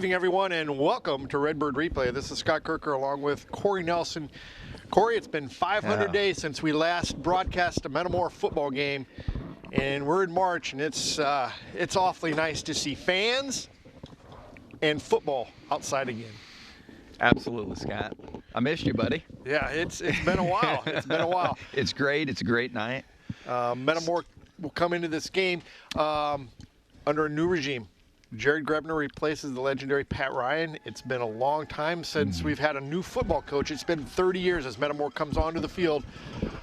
evening, everyone, and welcome to Redbird Replay. This is Scott Kirker along with Corey Nelson. Corey, it's been 500 days since we last broadcast a Metamor football game, and we're in March, and it's awfully nice to see fans and football outside again. Absolutely, Scott. I missed you, buddy. Yeah, it's been a while. It's been a while. It's great. It's a great night. Metamor will come into this game under a new regime. Jared Grebner replaces the legendary Pat Ryan. It's been a long time since we've had a new football coach. It's been 30 years as Metamor comes onto the field,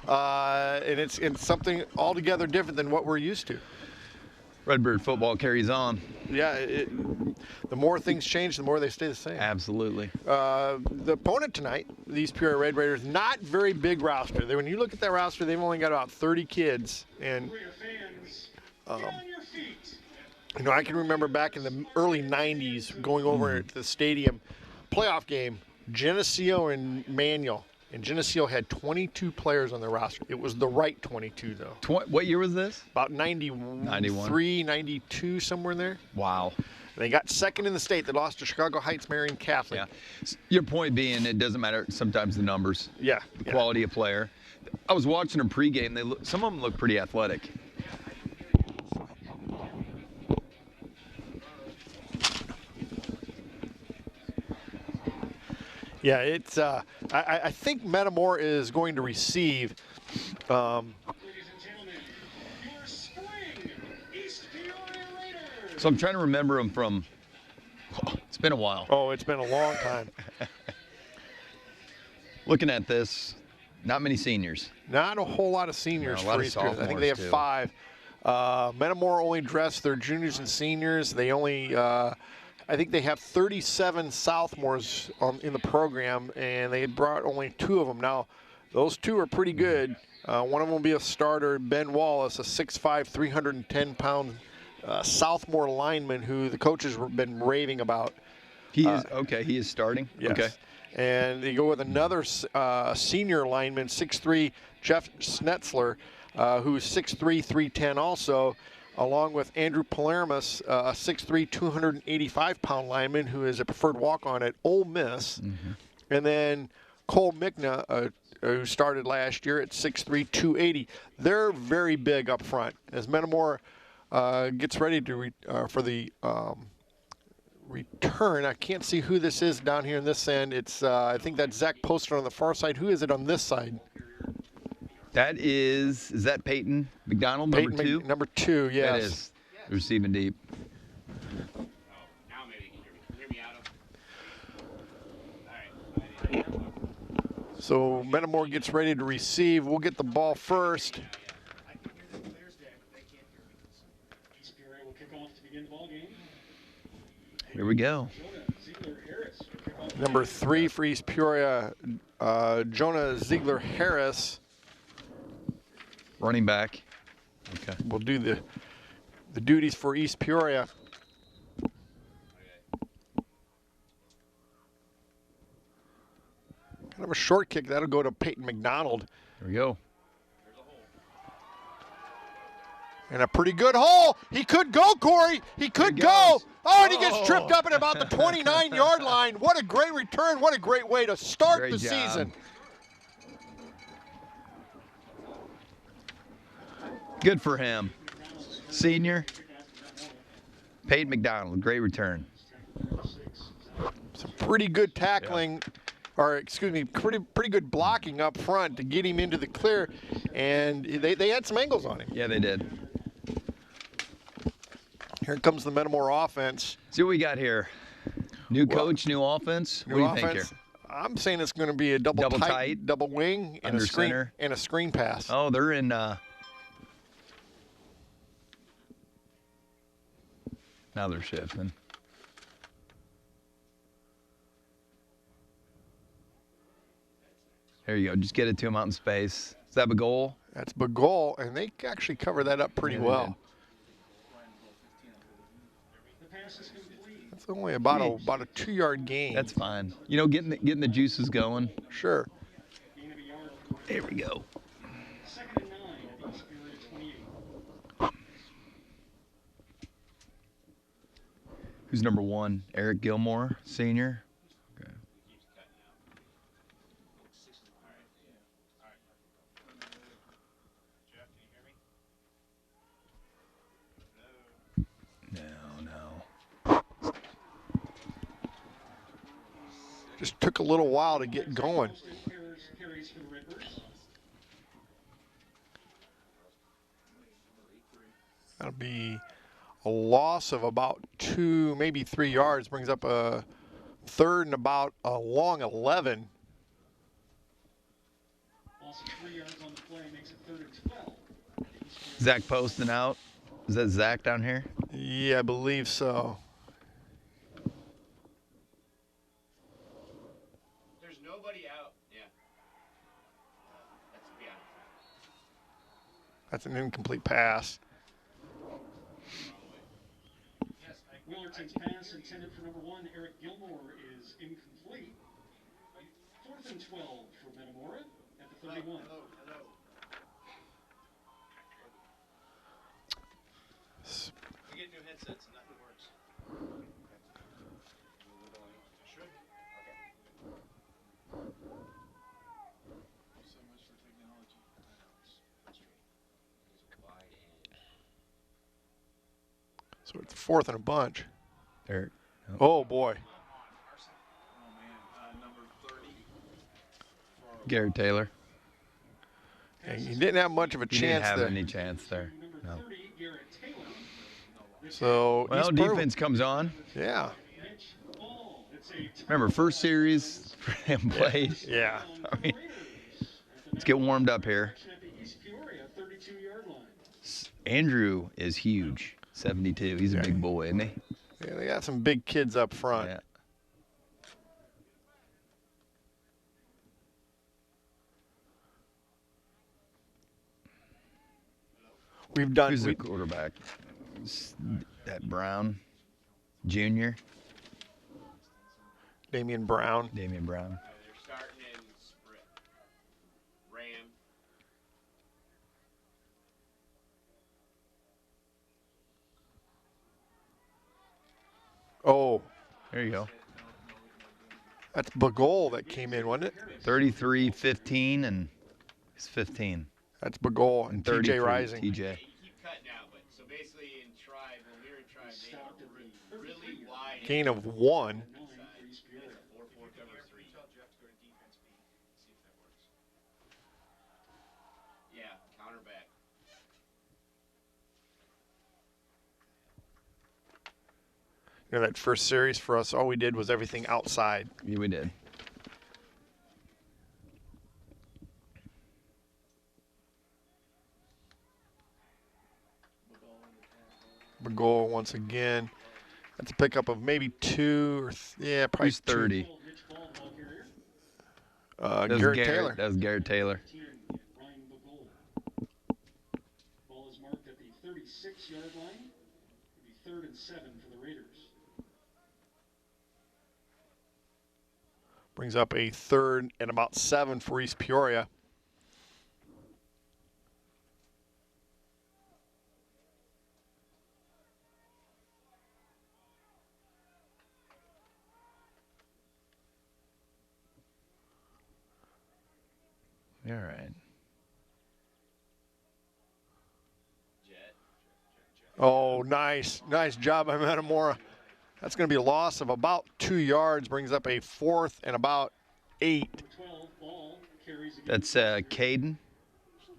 and it's something altogether different than what we're used to. Redbird football carries on. Yeah, the more things change, the more they stay the same. Absolutely. The opponent tonight, these Peoria Red Raiders, not very big roster. When you look at that roster, they've only got about 30 kids, and you know, I can remember back in the early 90s going over to the stadium, playoff game, Geneseo and Manual. And Geneseo had 22 players on their roster. It was the right 22, though. What year was this? About 93, 92, somewhere in there. Wow. They got second in the state. They lost to Chicago Heights Marian Catholic. Yeah. Your point being, it doesn't matter sometimes the numbers. Yeah. The quality of player. I was watching them pregame. Some of them look pretty athletic. Yeah, it's. I think Metamor is going to receive. So I'm trying to remember them from. Oh, it's been a while. Oh, it's been a long time. Looking at this, not many seniors. Not a whole lot of seniors for East Peoria. I think they have 5. Metamor only dressed their juniors and seniors. They only. I think they have 37 sophomores in the program, and they brought only 2 of them. Now, those 2 are pretty good. One of them will be a starter, Ben Wallace, a 6'5", 310-pound sophomore lineman who the coaches have been raving about. He is okay. He is starting. Yes. Okay. And they go with another senior lineman, 6'3", Jeff Schnetzler, who's 6'3", 310 also, along with Andrew Palermus, a 6'3", 285-pound lineman who is a preferred walk-on at Ole Miss. And then Cole Mickna, who started last year at 6'3", 280. They're very big up front. As Metamor gets ready to for the return, I can't see who this is down here in this end. It's I think that's Zach Poster on the far side. Who is it on this side? That is that Peyton McDonald, number 2? Number 2, yes. That is. Receiving deep. Now maybe you can hear me out of. All right. So Metamor gets ready to receive. We'll get the ball first. I can hear the players there, but they can't hear me. East Peoria will kick off to begin the ball game. Here we go. Number 3 for East Peoria, Jonah Ziegler-Harris. Running back. Okay. Will do the duties for East Peoria. Kind of a short kick. That'll go to Peyton McDonald. There we go. And a pretty good hole. He could go, Corey. He could go. Oh, and he gets tripped up at about the 29-yard line. What a great return. What a great way to start the season. Good for him. Senior, Peyton McDonald, great return. Some pretty good tackling, or excuse me, pretty good blocking up front to get him into the clear, and they had some angles on him. Yeah, they did. Here comes the Metamor offense. See what we got here. New coach, new offense. What do you think here? I'm saying it's going to be a double tight, double wing, and a screen pass. Oh, they're in. Now they're shifting. There you go. Just get it to him out in space. Is that Bagol? That's Bagol, and they actually cover that up pretty well. That's only about a 2-yard gain. That's fine. You know, getting the juices going. Sure. There we go. Who's number 1? Eric Gilmore, senior. Okay. No. Just took a little while to get going. Carries for the Redbirds. That'll be a loss of about 2, maybe 3 yards. Brings up a third and about a long 11. Loss of 3 yards on the play makes it 3rd and 12. Zach posting out. Is that Zach down here? Yeah, I believe so. There's nobody out. Yeah. That's beyond. That's an incomplete pass. Willerton's pass intended for number 1, Eric Gilmore, is incomplete. 4th and 12 for Metamora at the 31. Hello. We get new headsets and nothing works. Should. Okay. So much for technology. That's true. Wide and. So it's 4th and a bunch. Eric. Oh, boy. Oh man, number 30. Garrett Taylor. Yeah, he didn't have much of a He didn't chance have there. any chance there. No. Number 30, Garrett Taylor. So Well, East Peru- defense comes on. Yeah. Mitch Ball. It's a Remember, first series for him played. Yeah. I mean, let's get warmed up here. at the East Peoria 32-yard line. Andrew is huge. 72. He's a Yeah. big boy, isn't he? Yeah, they got some big kids up front. Yeah. We've done. Who's the quarterback? That Brown Jr. Damian Brown. Damian Brown. They're starting in Sprint. Ram. Oh, There you go. that's Bagol that came in, wasn't it? 33-15, and he's 15. That's Bagol and TJ 33, Rising. TJ. You keep cutting out, but so basically in Tribe, when we were in Tribe, they Stopped at were the really wide. Gain of 1. 9 for East Peoria. 4-4 cover 3. Tell Jeff to go to defense B. See if that works. Yeah, counter back. You know, that first series for us, all we did was everything outside. Yeah, we did. Bagol once again. That's a pickup of maybe 2 or yeah, probably Who's 30? Mitch Ball, ball carrier. That was Garrett Taylor. That was Garrett Taylor. 10, Ryan Bagol. Ball is marked at the 36-yard line. It'll be 3rd and 7 for the Raiders. Brings up a 3rd and about 7 for East Peoria. All right. Oh, nice. Nice job by Metamora. That's going to be a loss of about 2 yards. Brings up a 4th and about 8. Number 12, Ball carries again. That's Caden,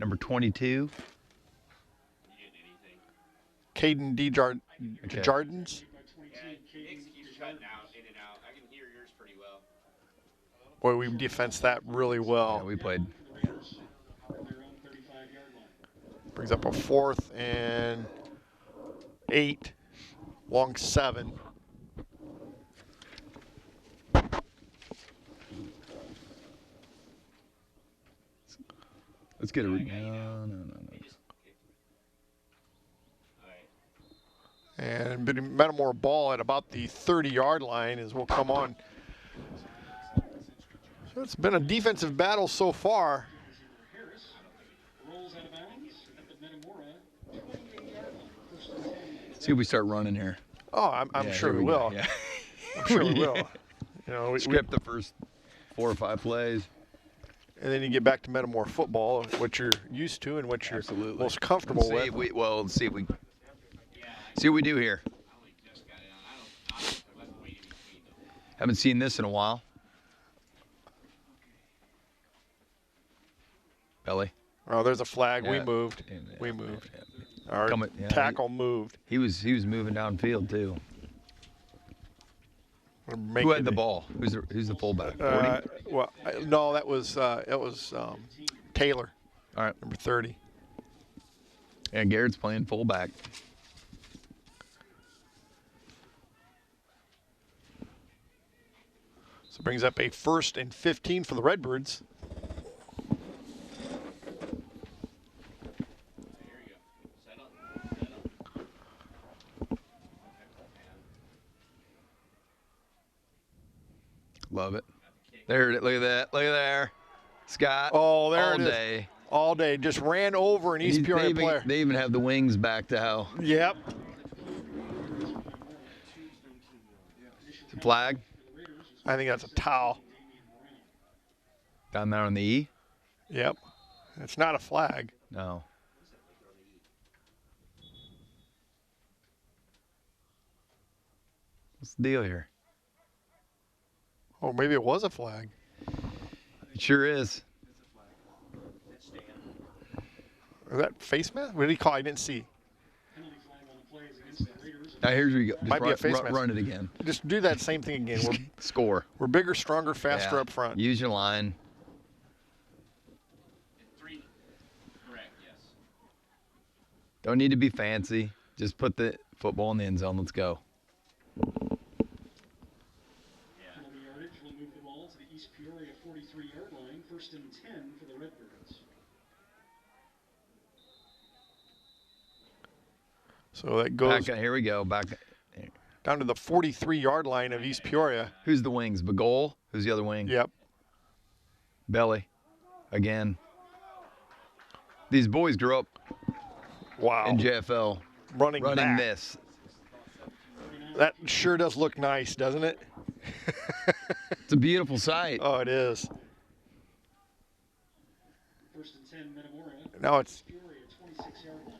number 22. You getting anything? Caden Desjardins. By 22, Yeah, Caden Hicks keeps cutting out, in and out. I can hear yours pretty well. Boy, we defensed that really well. Yeah, we played. for the Raiders from their own 35-yard line. Brings up a 4th and 8. Long 7. Let's get a. No. And Metamora ball at about the 30-yard line as we'll come on. So it's been a defensive battle so far. Harris rolls out of bounds at the Metamora 28-yard line. First and 10. See if we start running here. Oh, I'm Yeah, sure here we go. will. Yeah. I'm sure we will. You know, Script the first 4 or 5 plays. and then you get back to Metamor football, what you're used to and what you're Absolutely. most comfortable Let's see with. let's see what we do here. Haven't seen this in a while. Belly. Oh, there's a flag. We Yeah. moved. Yeah, We yeah, moved. yeah. Our Yeah, tackle moved. He was moving downfield too. We're Who making had the it. ball? Who's the fullback? 40? No, that was Taylor, All right. number 30. Yeah, Garrett's playing fullback. So it brings up a 1st and 15 for the Redbirds. Love it. There it is. Look at that. Look at there. Scott. Oh, there all it is. day. All day. Just ran over an East Peoria player. They even have the wings back to how. Yep. It's a flag I think that's a towel. down there on the E. Yep. It's not a flag. No. What's the deal here? Oh, maybe it was a flag. It sure is. Is that face mask? What did he call? I didn't see. Penalty flag on the plays against the Raiders. Now here's where you go. Just Might be a face mask. run it again. Just do that same thing again. Score. We're bigger, stronger, faster Yeah. up front. Use your line. 3. Correct, yes. Don't need to be fancy. Just put the football in the end zone. Let's go. Penalty yardage will move the ball to the East Peoria 43-yard line. 1st and 10 for the Redbirds. So that goes Here we go. Back. down to the 43-yard line of East Peoria. Who's the wings? Bagol? Who's the other wing? Yep. Belly. Again. These boys grew up Wow. in JFL running running back. this. That sure does look nice, doesn't it? It's a beautiful sight. Oh, it is. 1st and 10, Metamora. Now it's Peoria 26-yard line.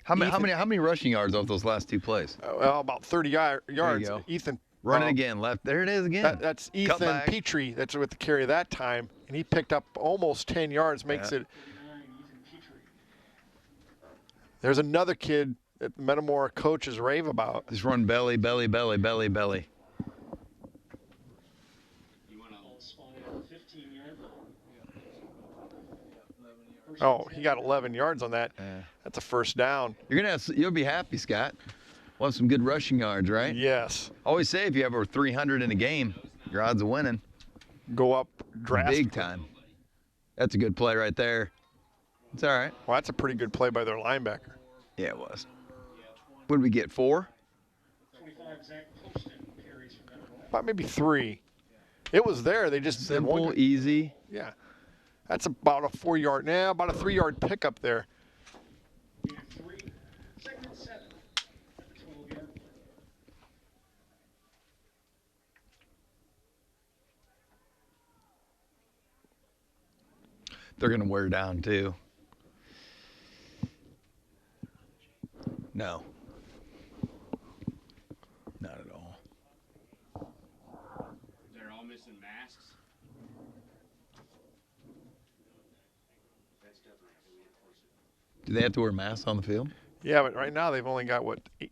How many rushing yards off those last 2 plays? well, about 30 yards. go. Ethan. Run it again. Left. There it is again. That's Ethan Cutback. Petrie. That's with the carry that time, and he picked up almost 10 yards. Makes Yeah. it. 39, Ethan Petrie. There's another kid that the Metamora coaches rave about. Just run belly, belly, belly, belly, belly. You want to Ball spotted at the 15-yard line. Oh, he got 11 yards on that. Yeah. That's a first down. You'll be happy, Scott. We'll have some good rushing yards, right? Yes. Always say if you have over 300 in a game, your odds of winning Go up drastically. big time. That's a good play right there. It's all right. Well, that's a pretty good play by their linebacker. Yeah, it was. What did we get? 4? 25, Zach Poston carries for Metamora. About maybe 3. It was there. They just did Simple, one. easy. Yeah. That's about a 4-yard. Nah, about a 3-yard pickup there. Gain of 3. 2nd and 7 at the 12-yard line. They're going to wear down, too. No. Not at all. They're all missing masks. That's definitely how we enforce it. Do they have to wear masks on the field? Yeah, but right now they've only got,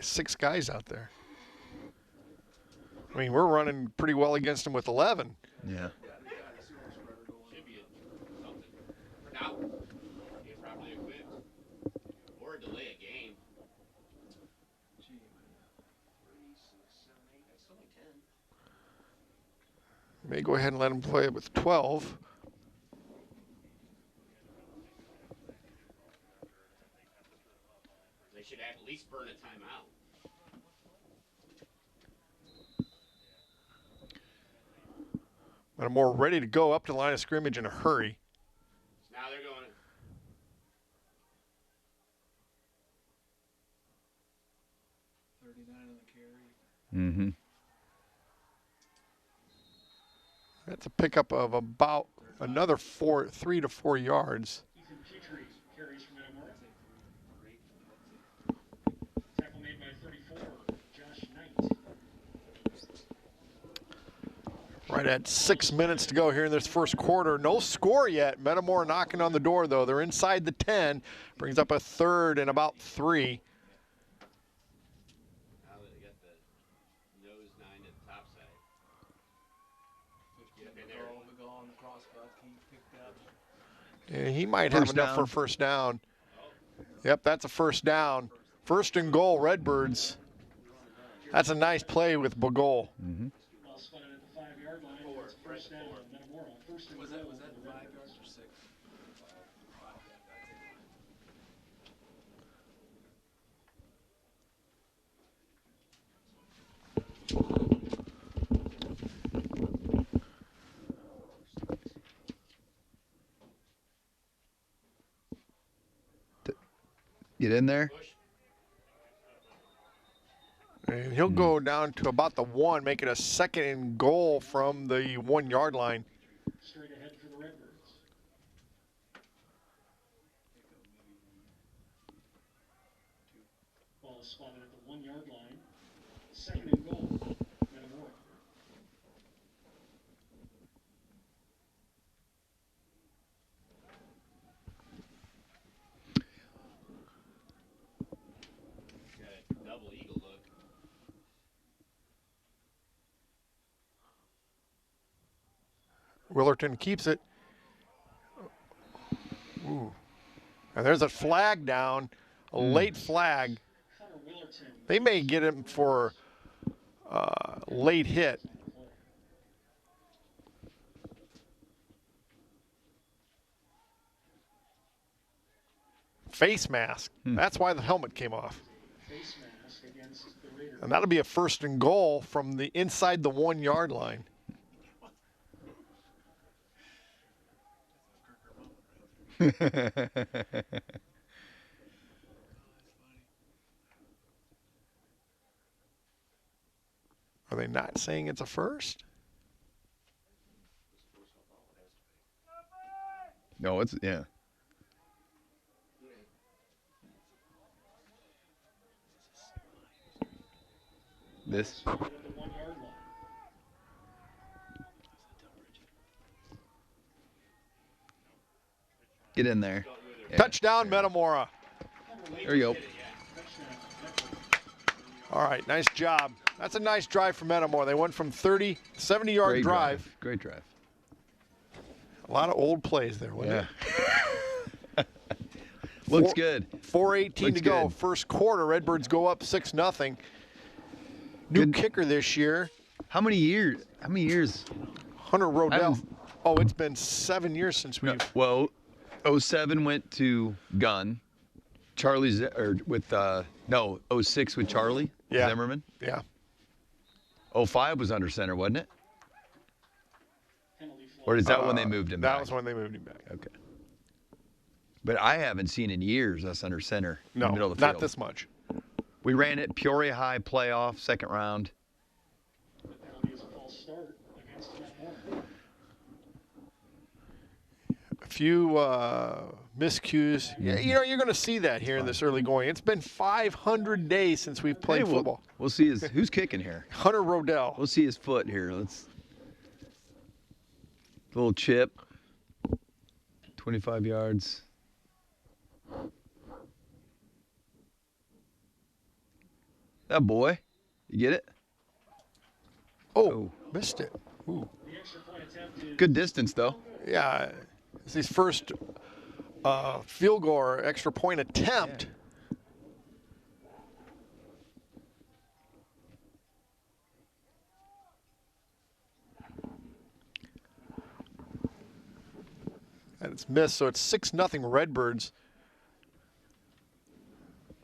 6 guys out there. I mean, we're running pretty well against them with 11. Yeah. Should be something. Now, get properly equipped. Or delay a game. That's only 10. May go ahead and let them play it with 12. They should at least burn a timeout. But I'm more ready to go up to the line of scrimmage in a hurry. Now they're going. Mm-hmm. That's a pickup of about another 3 to 4 yards. Ethan Petrie carries for Metamora. Tackle made by 34, Josh Knight. Right at 6 minutes to go here in this first quarter. No score yet. Metamor knocking on the door, though. They're inside the 10. Brings up a 3rd and about 3. Now that they got the nose 9 at the top side. And he might have First enough down. for first down. Yep, that's a first down. 1st and goal, Redbirds. That's a nice play with Bagol. Mm-hmm. Ball spotted at the 5-yard line. It's a first down on Metamora. First and goal. Was that 5 yards or 6? Get in there. And he'll go down to about the 1, make it a 2nd and goal from the 1-yard line. Straight ahead for the Redbirds. Ball spotted at the 1-yard line. 2nd and goal. Metamora. Got a double eagle look. Willerton keeps it. Ooh. And there's a flag down, a late flag. Hunter Willerton. They may get him for late hit. Face mask. That's why the helmet came off. Face mask against the Raiders. And that'll be a 1st and goal from the inside the 1-yard line. Are they not saying it's a first? No, it's, yeah. This. At the 1-yard line. Get in there. Yeah. Touchdown, Metamora. There you go. All right, nice job. That's a nice drive for Metamora. They went from 30, 70-yard Great drive. Great drive. A lot of old plays there, wasn't Yeah. Looks Four- good. it? 4:18 to Looks go. good. First quarter, Redbirds go up 6-0. New Good. kicker this year, How many years? How many years? Hunter Rodell. haven't- Oh, it's been 7 years since we've. Well, 07 went to Gunn. Charlie's or with no 06 with Charlie Yeah. Zimmerman. Yeah. 05 was under center, wasn't it? Penalty flag. Or is that when they moved him That back? was when they moved him back. Okay. But I haven't seen in years us under center in No, the middle of the not field. this much. We ran it Peoria High playoff, 2nd round. The penalty is a false start against Metamora. A few miscues. Yeah, you know, you're going to see that here in this early going. It's been 500 days since we've played Hey, football. We'll see who's kicking here. Hunter Rodell. We'll see his foot here. Let's little chip. 25 yards. That boy. You get it? Oh, missed it. Ooh. The extra point attempt is Good distance though. Yeah, it's his first field goal or extra point attempt. And it's missed, so it's 6-0 Redbirds.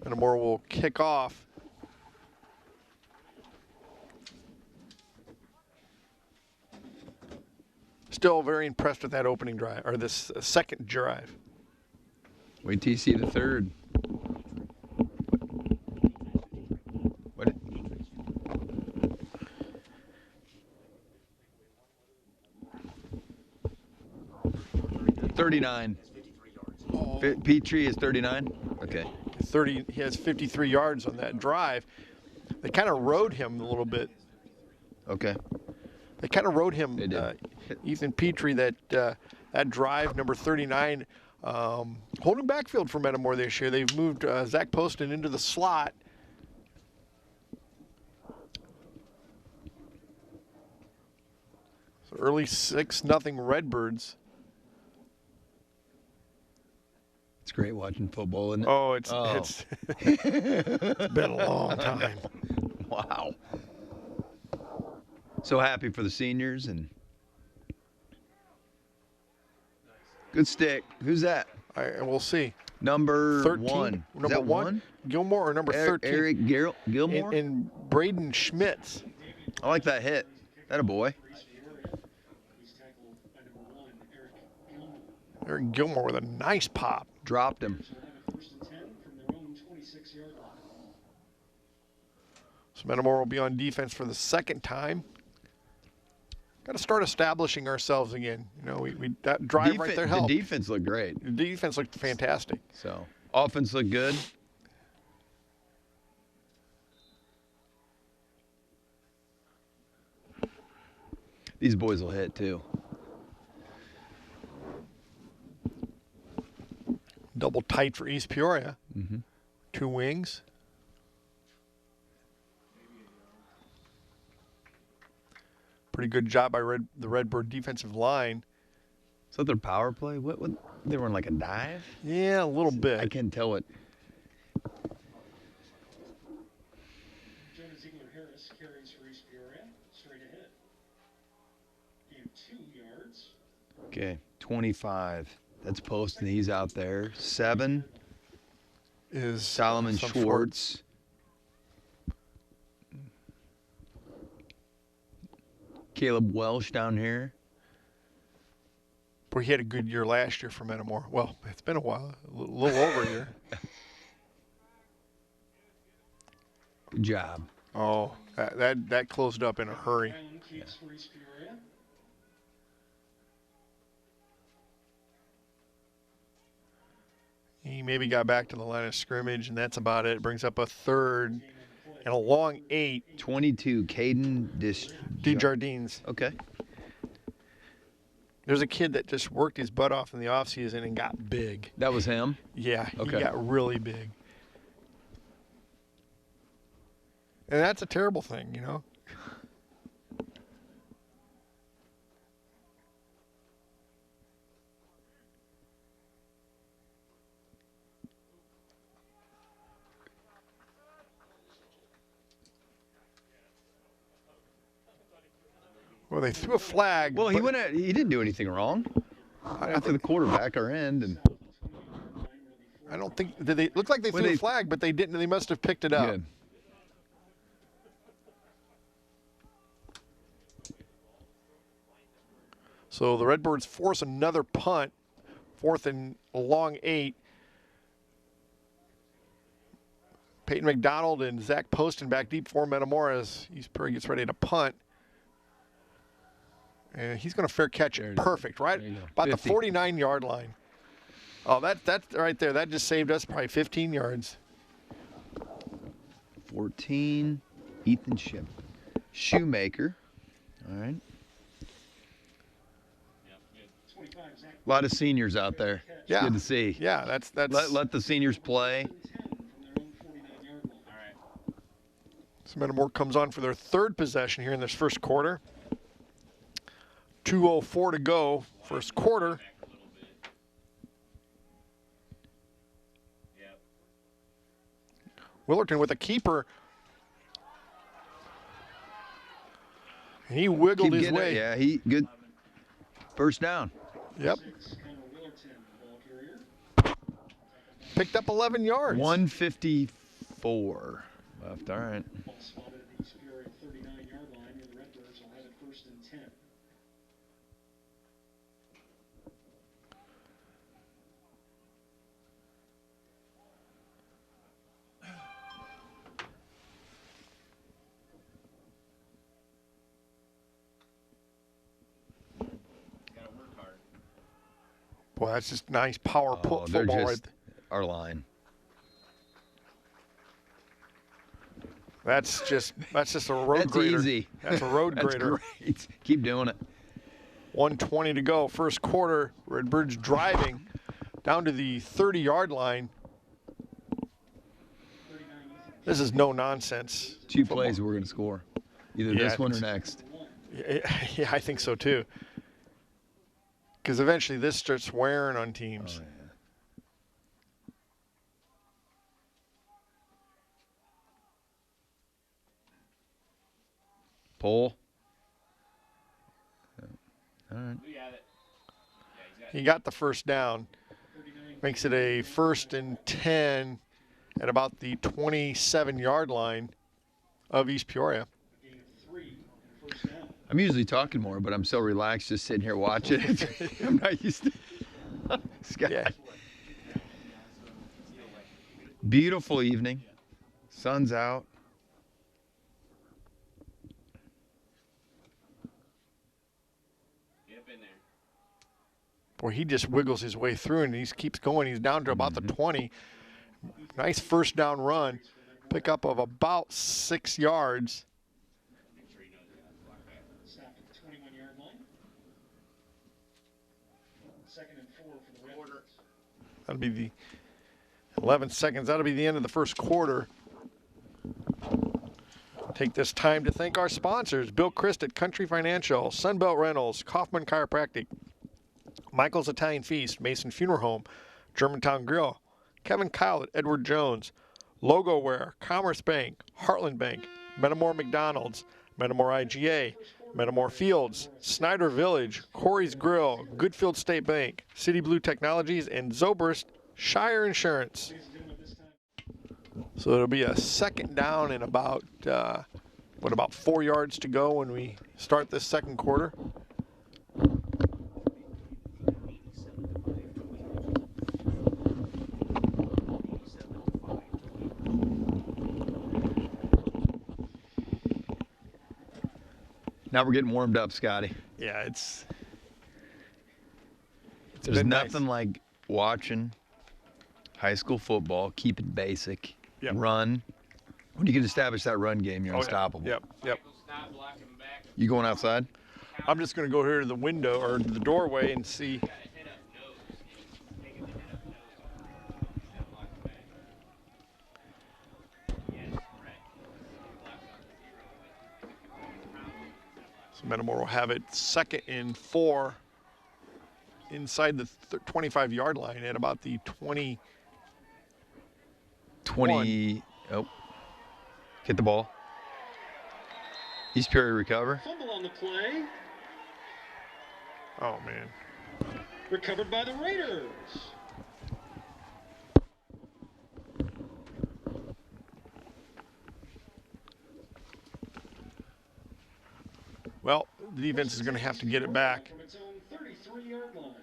Metamor will kick off. Still very impressed with that opening drive, or this second drive. Wait till you see the third. What? 39. Petrie is 39? Okay. 30. He has 53 yards on that drive. They kind of rode him a little bit. Okay. They kind of rode him, They did. Ethan Petrie, that drive, number 39, holding backfield for Metamor this year. They've moved Zach Poston into the slot. So early 6-0 Redbirds. It's great watching football, isn't it? Oh, it's it's been a long time. Wow. So happy for the seniors and good stick. Who's that? We'll see. Number 13. 1. Is Number that 1? Gilmore or number 13? Eric Gilmore? And Braden Schmitz. I like that hit. That a boy. He's tackled by number 1, Eric Gilmore. Eric Gilmore with a nice pop. Dropped him. So we'll have a first and 10 from their own 26-yard line. So Metamor will be on defense for the second time. Got to start establishing ourselves again. You know, that drive right there helped. The defense looked great. The defense looked fantastic. So offense looked good. These boys will hit too. Double tight for East Peoria. Mm-hmm. 2 wings. Pretty good job by the Redbird defensive line. Is that their power play? What they were in like a dive? Yeah, a little bit. I can't tell it. Jonah Ziegler-Harris carries for East Peoria, straight ahead. Gain 2 yards. Okay, 25. That's Poston. He's out there. 7 Is Salomon some Schwartz. Caleb Welsh down here. Boy, he had a good year last year for Metamor. Well, it's been a while, a little over a year. Good job. Oh, that closed up in a hurry. Brown keeps for East Peoria. He maybe got back to the line of scrimmage, and that's about it. Brings up a third and a long 8. 22, Caden Desjardins. Okay. There's a kid that just worked his butt off in the offseason and got big. That was him? Yeah, he Okay. got really big. And that's a terrible thing, you know? Well, they threw a flag. Well, he but- he didn't do anything wrong. After the quarterback, our end, and I don't think they looked like they Well, threw they- a flag, but they didn't. They must have picked it up. good. So the Redbirds force another punt, 4th and a long 8. Peyton McDonald and Zach Poston back deep for Metamora as East Peoria gets ready to punt. And he's going to fair catch There it. it is. Perfect, right? There you go. About 50. the 49-yard line. Oh, that's right there. That just saved us probably 15 yards. 14, Ethan Shoemaker. All right. 25, Zach A lot of seniors out there. It's Yeah. good to see. Yeah, that's Let the seniors play. 10 from their own 49-yard line. All right. So Metamora comes on for their 3rd possession here in this first quarter. 2:04 to go, first quarter. Back a little bit. Yep. Willerton with a keeper. And he wiggled Keep his getting it. way. Yeah, he good. First down. Yep. 6, Connor Willerton, ball carrier. Picked up 11 yards. 154 left. All right. Ball spotted at the East Peoria 39-yard line, where the Redbirds will have it first and 10. Gotta work hard. Boy, that's just nice power Oh, they're football just right. our line. That's just a road That's grader. easy. That's a road That's grader. great. Keep doing it. 1:20 to go, first quarter. Redbirds driving down to the 30-yard line. This is no nonsense. 2 plays we're going to score. Either Yeah, this I one or think so. next. Yeah, I think so too. Because eventually this starts wearing on teams. Oh, yeah. Pull. All right. We got it. Yeah, He got the first down. Makes it a 1st and 10 at about the 27-yard line of East Peoria. Gain of 3 and a first down. I'm usually talking more, but I'm so relaxed just sitting here watching it. I'm not used to Scott. Yeah. Beautiful evening. Sun's out. Get up in there. Boy, he just wiggles his way through and he keeps going. He's down to about the 20. Nice first down run. Pickup of about 6 yards. Make sure he knows he got to block that. Stopped at the 21-yard line. 2nd and 4 for the Redbirds. That'll be the 11 seconds. That'll be the end of the first quarter. Take this time to thank our sponsors: Bill Christ at Country Financial, Sunbelt Rentals, Kaufman Chiropractic, Michael's Italian Feast, Mason Funeral Home, Germantown Grill, Kevin Kyle at Edward Jones, Logo Wear, Commerce Bank, Heartland Bank, Metamor McDonald's, Metamor IGA, Metamor Fields, Snyder Village, Corey's Grill, Goodfield State Bank, City Blue Technologies, and Zobrist Shire Insurance. Ladies and gentlemen, this time. So it'll be a second down and about, about 4 yards to go when we start this second quarter. Now we're getting warmed up, Scotty. Yeah, There's been nothing nice. like watching high school football, keep it basic, Yep. run. When you can establish that run game, you're Oh, yeah. unstoppable. Yep. Stop blocking him back. You going outside? I'm just going to go here to the window or the doorway and see. Got a head up nose. Take him to head up nose. Stop blocking back. Yes, right. Blocks on the 0. So Metamor will have it 2nd and 4 inside the 25-yard line at about the 20. 20. Oh. Get the ball. East Peoria recover. Fumble on the play. Oh, man. Recovered by the Raiders. Well, the defense is going to have to get it back. From its own 33-yard line.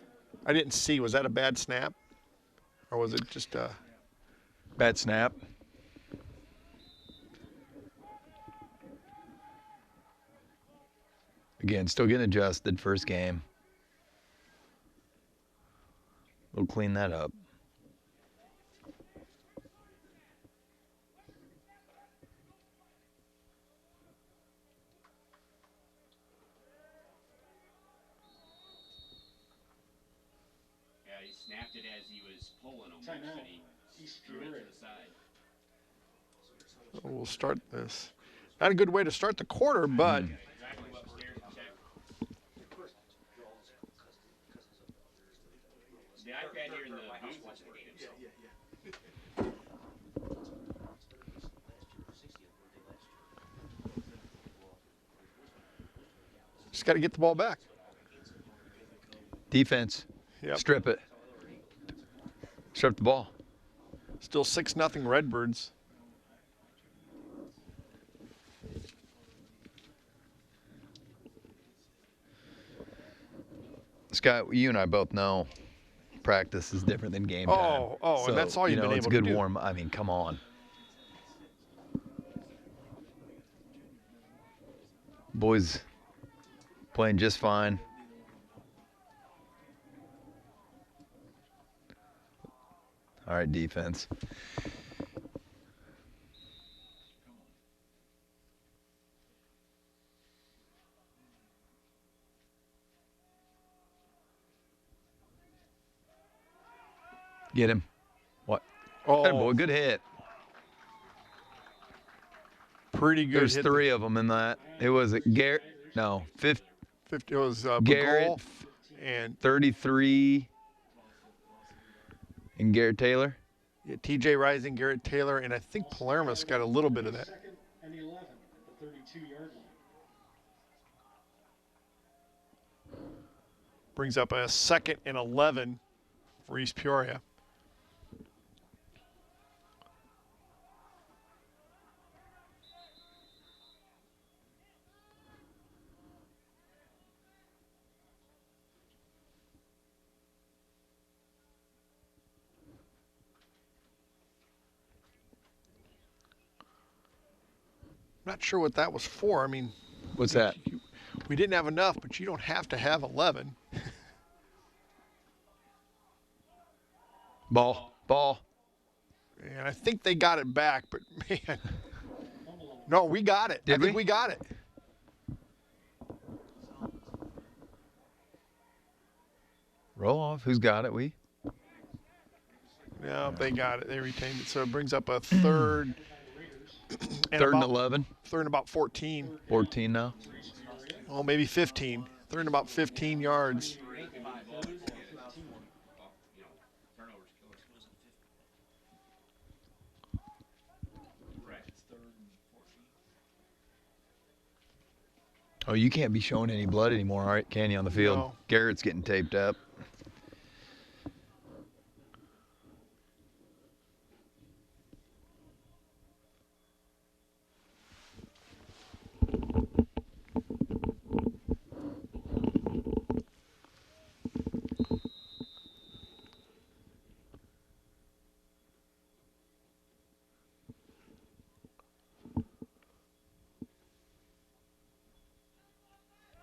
I didn't see. Was that a bad snap? Or was it just Bad snap. Again, still getting adjusted first game. We'll clean that up. Yeah, he snapped it as he was pulling almost, Timeout. and he East threw it Peoria. to the side. we'll start this? Not a good way to start the quarter, but Drive him upstairs and check. The iPad here in the booth is working. just got to get the ball back. Defense. Yep. Strip it. Strip the ball. Still 6-0 Redbirds. Scott, you and I both know practice is different than game time. Oh, and that's all you've been it's able to a good do. warm. I mean, come on. Boys playing just fine. right, defense. Get him. What? Oh, Boy, good hit. pretty good There's hit. 3 of them in that. It was Garrett. No, 50, it was Garrett, Bagol and 33, and Garrett Taylor. yeah, TJ Rising, Garrett Taylor, and I think Palermo's got a little bit of that. Second and 11 at the 32-yard line. Brings up a 2nd and 11 for East Peoria. Not sure what that was for. I mean, What's that? we didn't have enough, but you don't have to have 11. Ball. And I think they got it back, but man, no, we got it. I think we got it. Roll off. Who's got it? We? Yeah, they got it. They retained it. So it brings up a 3rd. And 3rd and about- 11. 3rd and about 14. 14 now. Oh, maybe 15. 3rd and about 15 yards. Oh, you can't be showing any blood anymore, all right, can you, on the field? No. Garrett's getting taped up.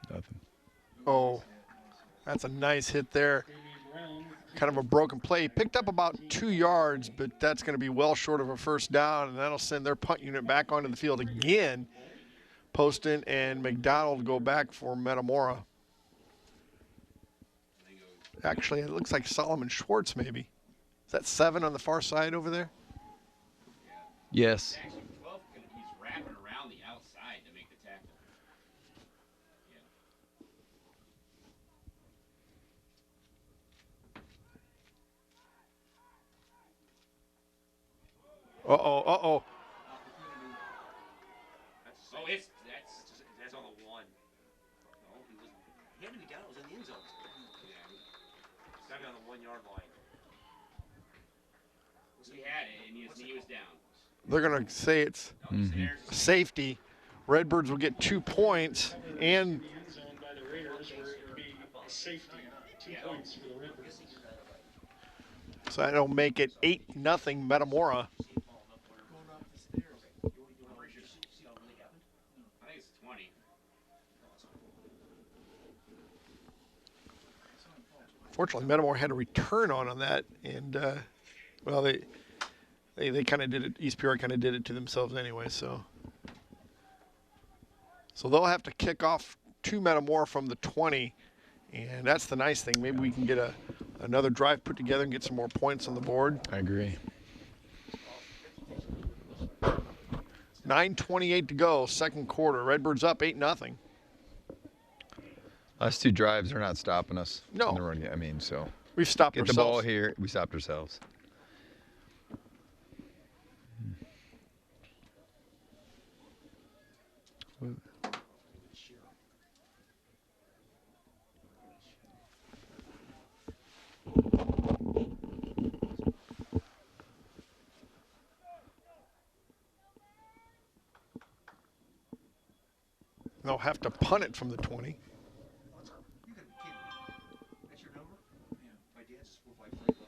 Nothing. Oh, that's a nice hit there. Kind of a broken play. He picked up about 2 yards, but that's going to be well short of a first down, and that'll send their punt unit back onto the field again. Poston and McDonald go back for Metamora. Actually, it looks like Salomon Schwartz maybe. Is that 7 on the far side over there? Yes. Actually, 12, he's wrapping around the outside to make the tackle. Uh-oh. Oh, that's on the 1. No, he had to be down. It was in the end zone. Yeah. Stuck on the 1-yard line. He had it, and his knee was down. They're going to say it's safety. Redbirds will get 2 points, and The end zone by the Raiders, where it would be a safety. 2 points for the Redbirds. so that'll make it 8-0 Metamora. I think it's 20. Fortunately, Metamora had a return on that, and well, they kind of did it. East Peoria kind of did it to themselves anyway. So they'll have to kick off to Metamora from the 20, and that's the nice thing. Maybe we can get another drive put together and get some more points on the board. I agree. 9:28 to go, second quarter. Redbirds up 8-0. Last 2 drives are not stopping us. No. In the run game. I mean, so We've stopped get ourselves. the ball here. We stopped ourselves. They'll have to punt it from the 20. You gotta be kidding me. That's your number? Yeah. My dad's just moved by 21.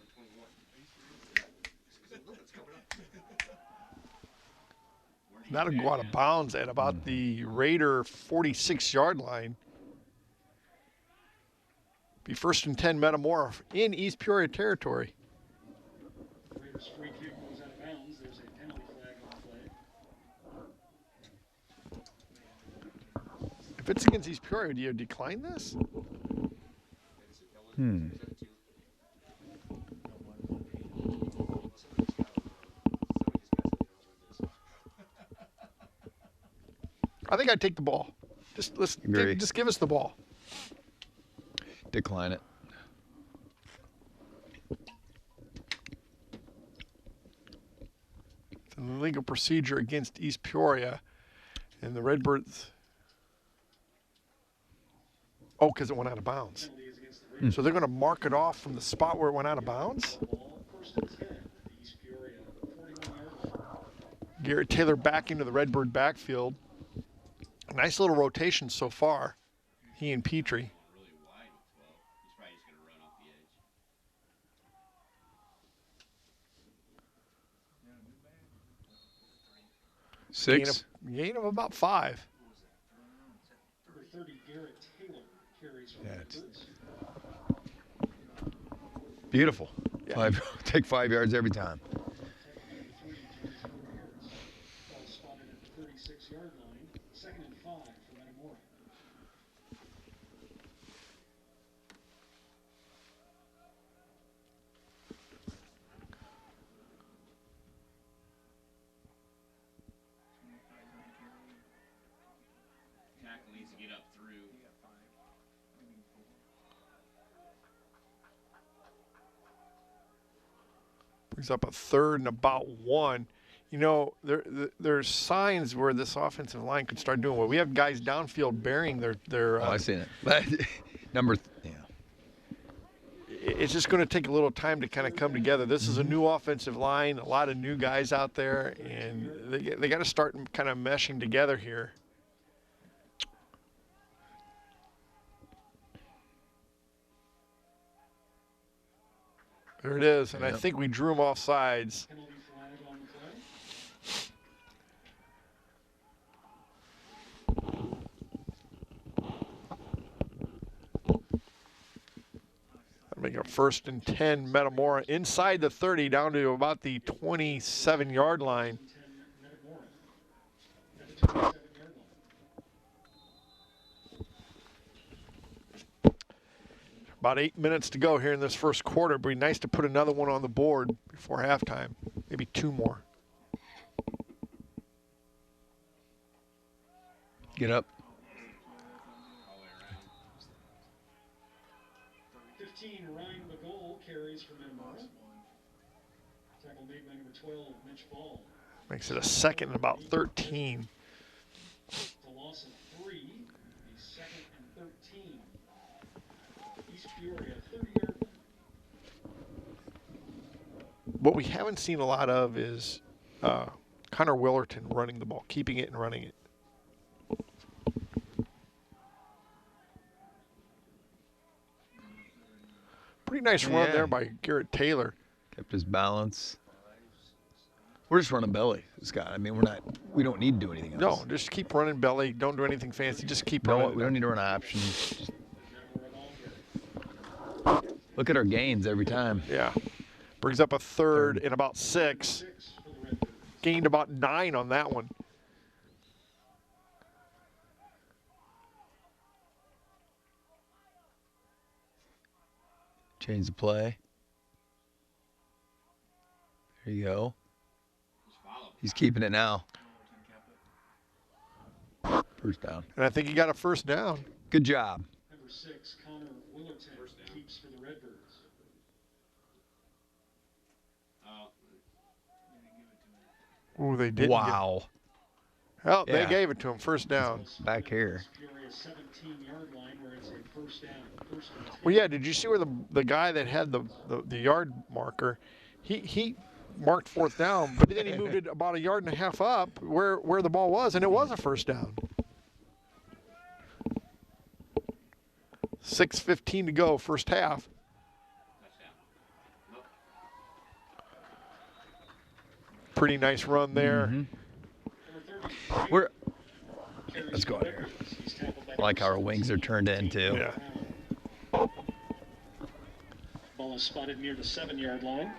Because the limit's coming up. That'll go out of bounds at about the Raider 46-yard line. Be 1st and 10 Metamora in East Peoria territory. Raiders If it's against East Peoria, do you decline this? I think I'd take the ball. Agree. Just give us the ball. Decline it. It's an illegal procedure against East Peoria, and the Redbirds. Oh, because it went out of bounds. Penalty is against the Redbirds. So they're going to mark it off from the spot where it went out of bounds. Ball first and 10 at the East Peoria 41-yard line. Garrett Taylor back into the Redbird backfield. Nice little rotation so far. He and Petrie. Really wide with 12. He's probably just going to run off the edge. 6. Gain of about 5. Number 30, Garrett Taylor carries from Yeah, the it's- Redbirds. Beautiful. Yeah. Take 5 yards every time. Number 3, James Harris. Ball spotted at the 36-yard line. 2nd and 5 for Metamora. Tackle needs to get up through. Brings up a 3rd and about 1. You know, there's signs where this offensive line could start doing well. We have guys downfield burying their Oh, I've seen it. But yeah. it's just going to take a little time to kind of come together. This is a new offensive line, a lot of new guys out there, and they got to start kind of meshing together here. There it is, and I Yep. think we drew him off sides. Penalty flag on the play. Make a 1st and 10 Metamora inside the 30 down to about the 27-yard line. 10 Metamora at the 27-yard line. About 8 minutes to go here in this first quarter. It'd be nice to put another one on the board before halftime. Maybe 2 more. Get up. 15, Ryan McGoal carries for Metamora. Tackle made by number 12, Mitch Ball. Makes it a 2nd and about 13. It's a loss of 3. The 2nd and 13. East Peoria, 30-yard line. What we haven't seen a lot of is Connor Willerton running the ball, keeping it and running it. Pretty nice run Yeah. there by Garrett Taylor. Kept his balance. We're just running belly, Scott. I mean, we don't need to do anything else. No, just keep running belly. Don't do anything fancy. Just keep No, running. we don't need to run options. Just Metamora ball carrier. look at our gains every time. Yeah. Brings up a 3rd and about 6. 6 for the Redbirds. Gained about 9 on that one. Change the play. There you go. He's keeping it now. First down. And I think he got a 1st down. Good job. Number 6, Connor Willerton keeps for the Redbirds. Ooh, they did. Wow. Well, they Yeah. gave it to him. 1st down. Back here. Peoria 17-yard line where it's a 1st down. 1st and 10. Well, yeah. Did you see where the guy that had the yard marker, he marked 4th down, but then he moved it about 1.5 yards up where the ball was, and it was a 1st down. 6:15 to go, 1st half. Pretty nice run there. Number 33 We're carries let's for go the out here. Redbirds. He's tackled by I like how our number wings are 17, turned in too. Yeah. Ball is spotted near the 7-yard line.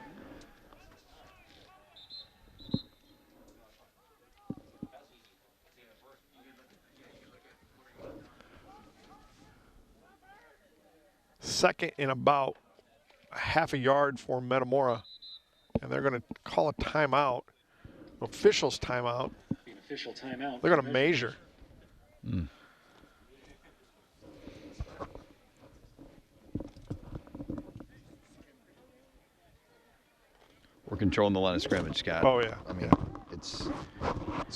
second and about a half a yard for Metamora. And they're going to call a timeout. Officials timeout. An official timeout. They're going to measure. We're controlling the line of scrimmage, Scott. Oh, yeah. I mean, this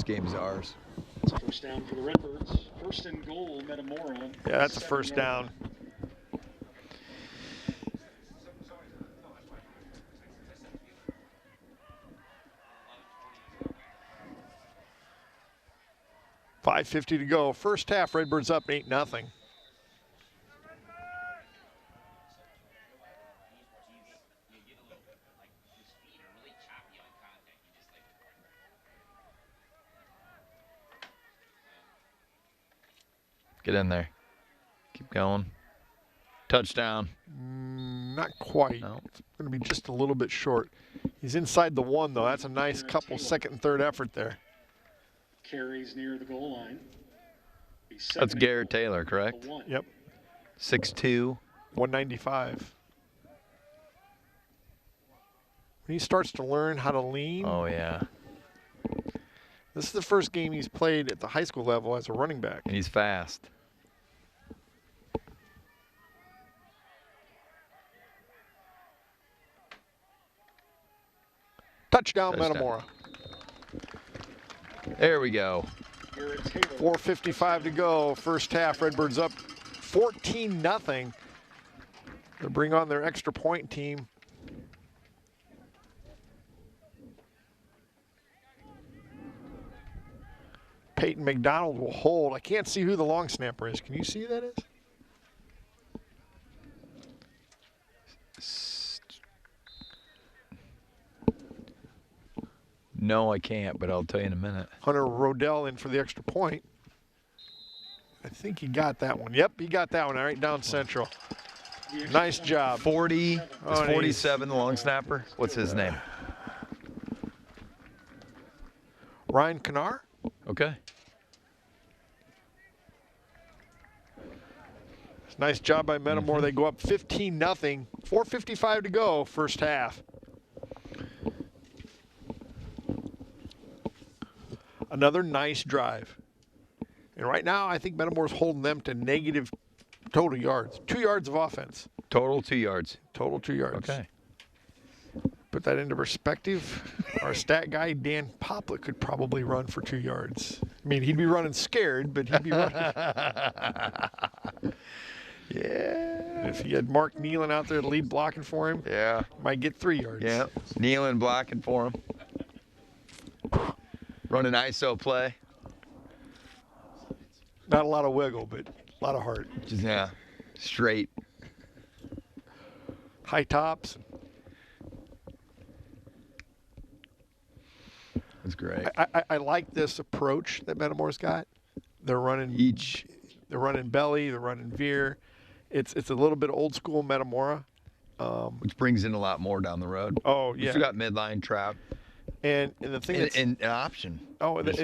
game's ours. It's a first down for the Redbirds. First and goal, Metamora. Yeah, that's a first down. .550 to go. First half, Redbirds up 8-0. Get in there. Keep going. Touchdown. Not quite. No. It's going to be just a little bit short. He's inside the 1, though. That's a nice couple second and third effort there. Carries near the goal line. That's Garrett Taylor, correct? Yep. 6'2". 195. When he starts to learn how to lean, Oh, yeah. this is the first game he's played at the high school level as a running back. And he's fast. Touchdown, Touchdown. Metamora. There we go. 4:55 to go. First half, Redbirds up 14-0. They bring on their extra point team. Peyton McDonald will hold. I can't see who the long snapper is. Can you see who that is? No, I can't, but I'll tell you in a minute. Hunter Rodell in for the extra point. I think he got that one. Yep, he got that one. All right, down central. Nice job. 40, Oh, is and 47 the long snapper? What's his name? Ryan Knar. Okay. Nice job by Metamor. They go up 15-0. 4:55 to go, first half. Another nice drive. And right now, I think Metamor's holding them to negative total yards. 2 yards of offense. Total 2 yards. Total 2 yards. Okay. Put that into perspective. Our stat guy, Dan Poplet, could probably run for 2 yards. I mean, he'd be running scared, but he'd be running. Yeah. If he had Mark Nealon out there to lead blocking for him, Yeah. might get 3 yards. Yeah. Kneeling, blocking for him. Running ISO play. Not a lot of wiggle, but a lot of heart. Just, yeah. Straight. High tops. That's great. I like this approach that Metamor's got. They're running They're running belly. They're running veer. It's a little bit old school Metamora. Which brings in a lot more down the road. Oh You yeah. still got midline trap And the thing that's and an option.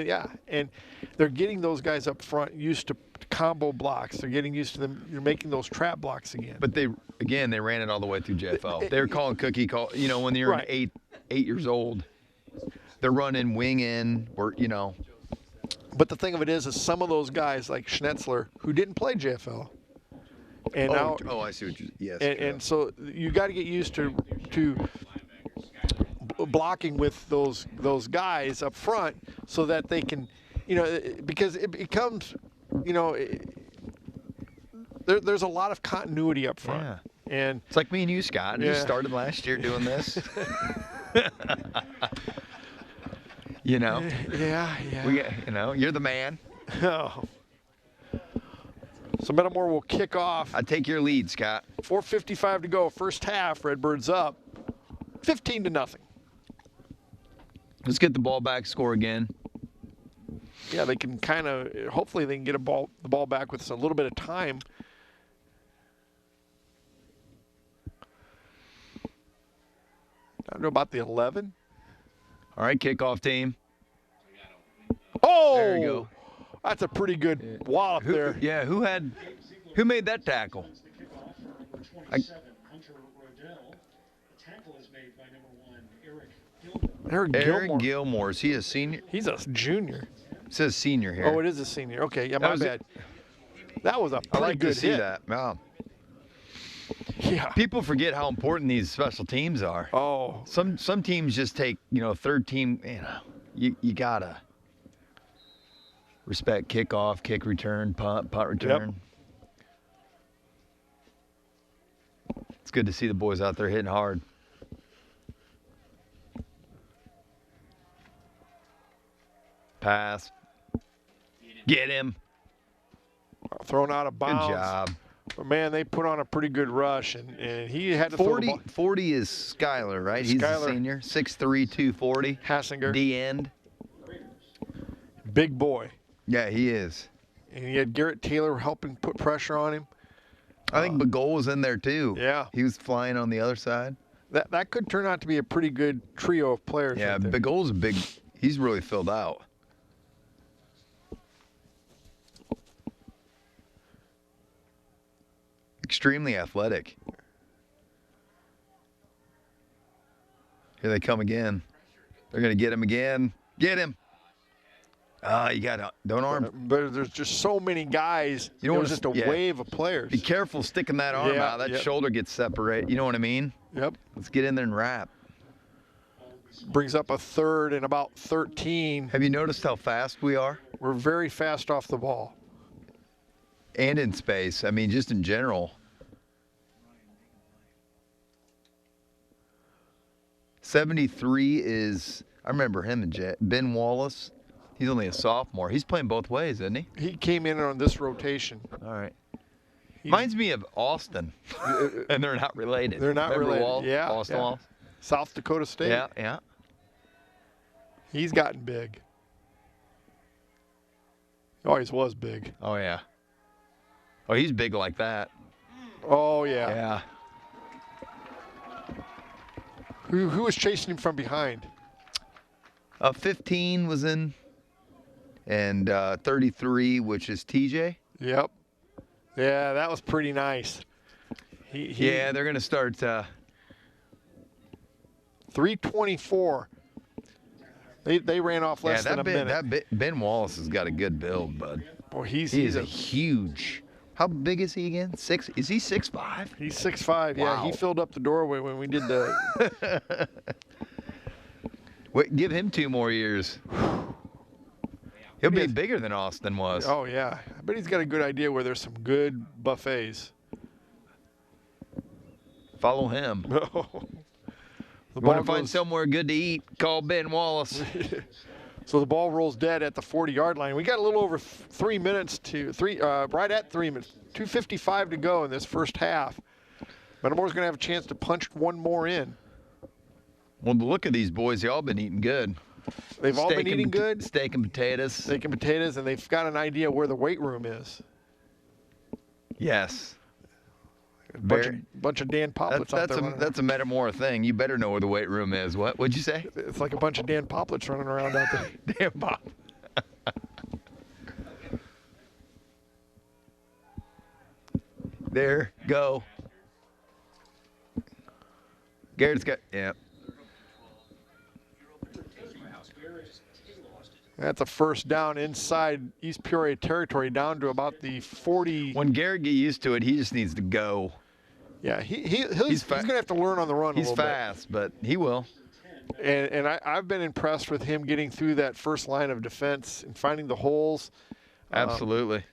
yeah, and they're getting those guys up front used to combo blocks. They're getting used to them. You're making those trap blocks again. But they ran it all the way through JFL. They were calling cookie call. You know, when you're Right. 8 years old, they're running wing in or But the thing of it is some of those guys like Schnetzler who didn't play JFL, and now I see what you. Yes. and so you got to get used to blocking with those guys up front so that they can, because it becomes, there's a lot of continuity up front. Yeah. And It's like me and you, Scott. You Yeah. started last year doing this. yeah. We got, you're the man. Oh. So Metamor will kick off. I take your lead, Scott. 4:55 to go. First half. Redbirds up 15-0. Let's get the ball back, score again. Yeah, they can hopefully they can get the ball back with a little bit of time. I don't know about the 11. All right, kickoff team. Oh, There you go. That's a pretty good wallop there. Who made that tackle? 7, Hunter Rodell. The tackle is made by number 1, Eric Gilmore. Eric Eric Gilmore. Gilmore. Is he a senior? He's a junior. It says senior here. Oh, it is a senior. Okay, yeah, my was bad. That was a I pretty like good to see hit. that. Wow. Yeah. People forget how important these special teams are. Oh, Some teams just take, third team, you gotta respect kickoff, kick return, punt return. It's good to see the boys out there hitting hard. Pass. Get him. thrown out of bounds. Good job. But man, they put on a pretty good rush, and he had to throw the ball. 40 is Skyler, right? He's Skyler. a senior. 6'3", 240. Hassinger, D end. big boy. Yeah, he is. And he had Garrett Taylor helping put pressure on him. I think Bagol was in there too. Yeah. He was flying on the other side. That could turn out to be a pretty good trio of players. Yeah, right there. Bagol's big. He's really filled out. Extremely athletic. Here they come again. They're going to get him again. Get him. You got to, don't arm. But there's just so many guys. You don't It wanna was just a yeah. wave of players. Be careful sticking that arm Yeah, out. That yep. shoulder gets separated. You know what I mean? Yep. Let's get in there and wrap. Brings up a third and about 13. Have you noticed how fast we are? We're very fast off the ball. And in space. I mean, just in general. 73 is, I remember him and Ben Wallace. He's only a sophomore. He's playing both ways, isn't he? He came in on this rotation. All right. Reminds me of Austin. And they're not related. They're not Remember related. Wall? Yeah, Austin yeah. Wallace? South Dakota State. Yeah, yeah. He's gotten big. He always was big. Oh, yeah. Oh, he's big like that. Oh, yeah. Yeah. Who was chasing him from behind? 15 was in, and 33, which is TJ. Yep. Yeah, that was pretty nice. Yeah, they're going to start. 324. They ran off less than a minute. Ben Wallace has got a good build, bud. Boy, He is he's a huge. How big is he again? Is he 6'5"? He's 6'5". Yeah, he Wow. filled up the doorway when we did the. Wait, give him 2 more years. He'll be bigger than Austin was. Oh yeah, I bet he's got a good idea where there's some good buffets. Follow him. The Want ball to find goes- somewhere good to eat? Call Ben Wallace. So the ball rolls dead at the 40-yard line. We got a little over 3 minutes right at 3 minutes. 2:55 to go in this first half. Metamor's going to have a chance to punch one more in. Well, the look of these boys, they all been eating good. They've all been eating good. Steak and potatoes. Steak and potatoes, and they've got an idea where the weight room is. Yes. Bunch of Dan Poplets out there. running That's a Metamora thing. You better know where the weight room is. What'd you say? around. It's like a bunch of Dan Poplets running around out there. Damn, Bob. There, go. Garrett's got, yeah. That's a first down inside East Peoria territory, down to about the 40. When Garrett get used to it, he just needs to go. Yeah, he's going to have to learn on the run a He's little fast, but he will. bit. And I've been impressed with him getting through that first line of defense and finding the holes. Absolutely.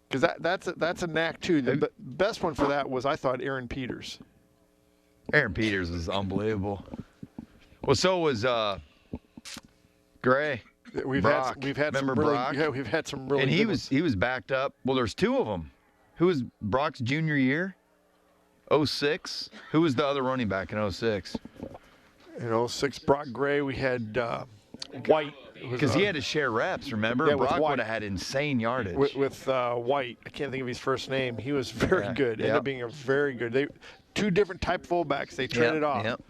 Because that's a knack, too. The best one for that was, I thought, Aaron Peters. Aaron Peters is unbelievable. Well, so was Gray. We've had Remember some really, Brock? yeah, we've had some really And good ones. he was backed up. Well, there's 2 of them. Who was Brock's junior year? 06. Who was the other running back in 06? In 06, Brock Gray, we had White. Because he had to share reps, remember? Yeah, with Brock White. would have had insane yardage. With White. I can't think of his first name. He was very Yeah, good. Ended yep. up being a very good. They 2 different type fullbacks. They traded off. Yep.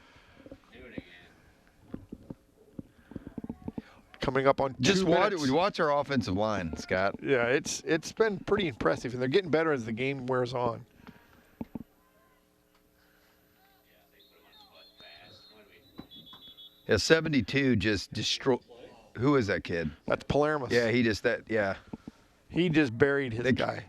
Coming up on Just 2 minutes. watch our offensive line, Scott. Yeah, it's been pretty impressive, and they're getting better as the game wears on. Yeah, 72 just destroyed. Who is that kid? That's Palermo. Yeah, yeah. He just buried his guy.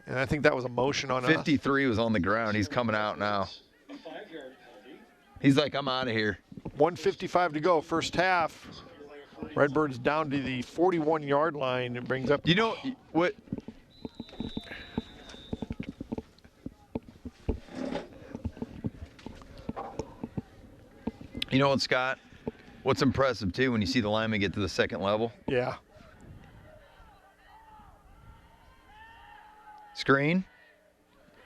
And I think that was a motion on us. 53 was on the ground. He's coming out now. A 5-yard penalty. He's like, I'm out of here. 1:55 to go, first half. Redbirds down to the 41-yard line. It brings up. You know what? You know what, Scott? What's impressive, too, when you see the lineman get to the second level? Yeah. Screen.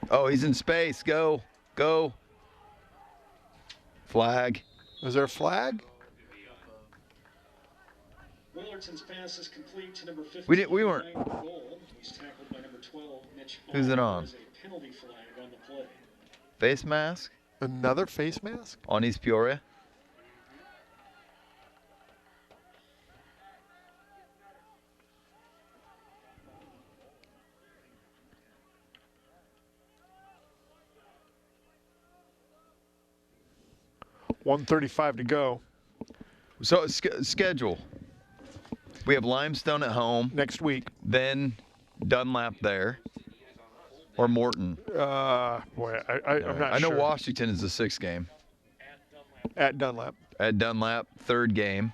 Oh, he's in space. Go. Go. Flag. Is there a flag? Willerton's pass is complete to number 50. We weren't. Goal. He's tackled by number 12, Mitch. Who's it on? There's a penalty flag on the play. Face mask Another face mask? on East Peoria. $1:35 to go. So schedule. We have Limestone at home, Next week. then Dunlap there, or Morton. Boy, I'm not I know sure. Washington is the 6th game. At Dunlap. At Dunlap, 3rd game.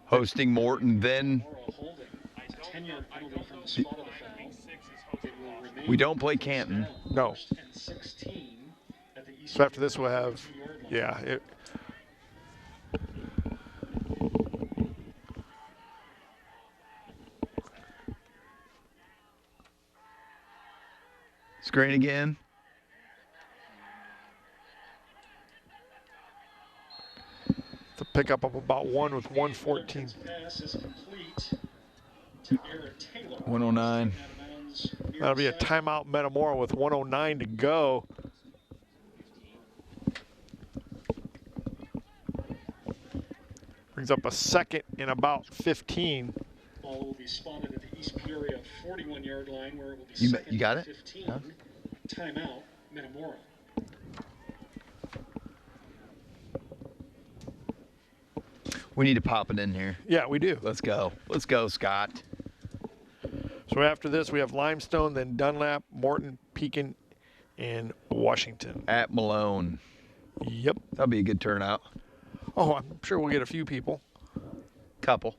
Hosting Morton, then Moral holding. It's a 10-yard penalty from the spot of the foul. It will remain we don't play Canton. No. 1st and 16 at the East So after this, we'll have. 2-yard line. Yeah. Screen again. It's a pickup of about 1 with 1:14. Pass is complete to Eric Taylor. 109. Out of bounds near That'll be a the timeout Metamora with 1:09 to go. Brings up a second in about 15. Ball will be spotted at the East Peoria 41-yard line where it will be You second got and it? 15. Huh? Timeout, Metamora. We need to pop it in here. Yeah, we do. Let's go. Let's go, Scott. So after this, we have Limestone, then Dunlap, Morton, Pekin, and Washington. At Malone. Yep. That'll be a good turnout. Oh, I'm sure we'll get a few people. Couple.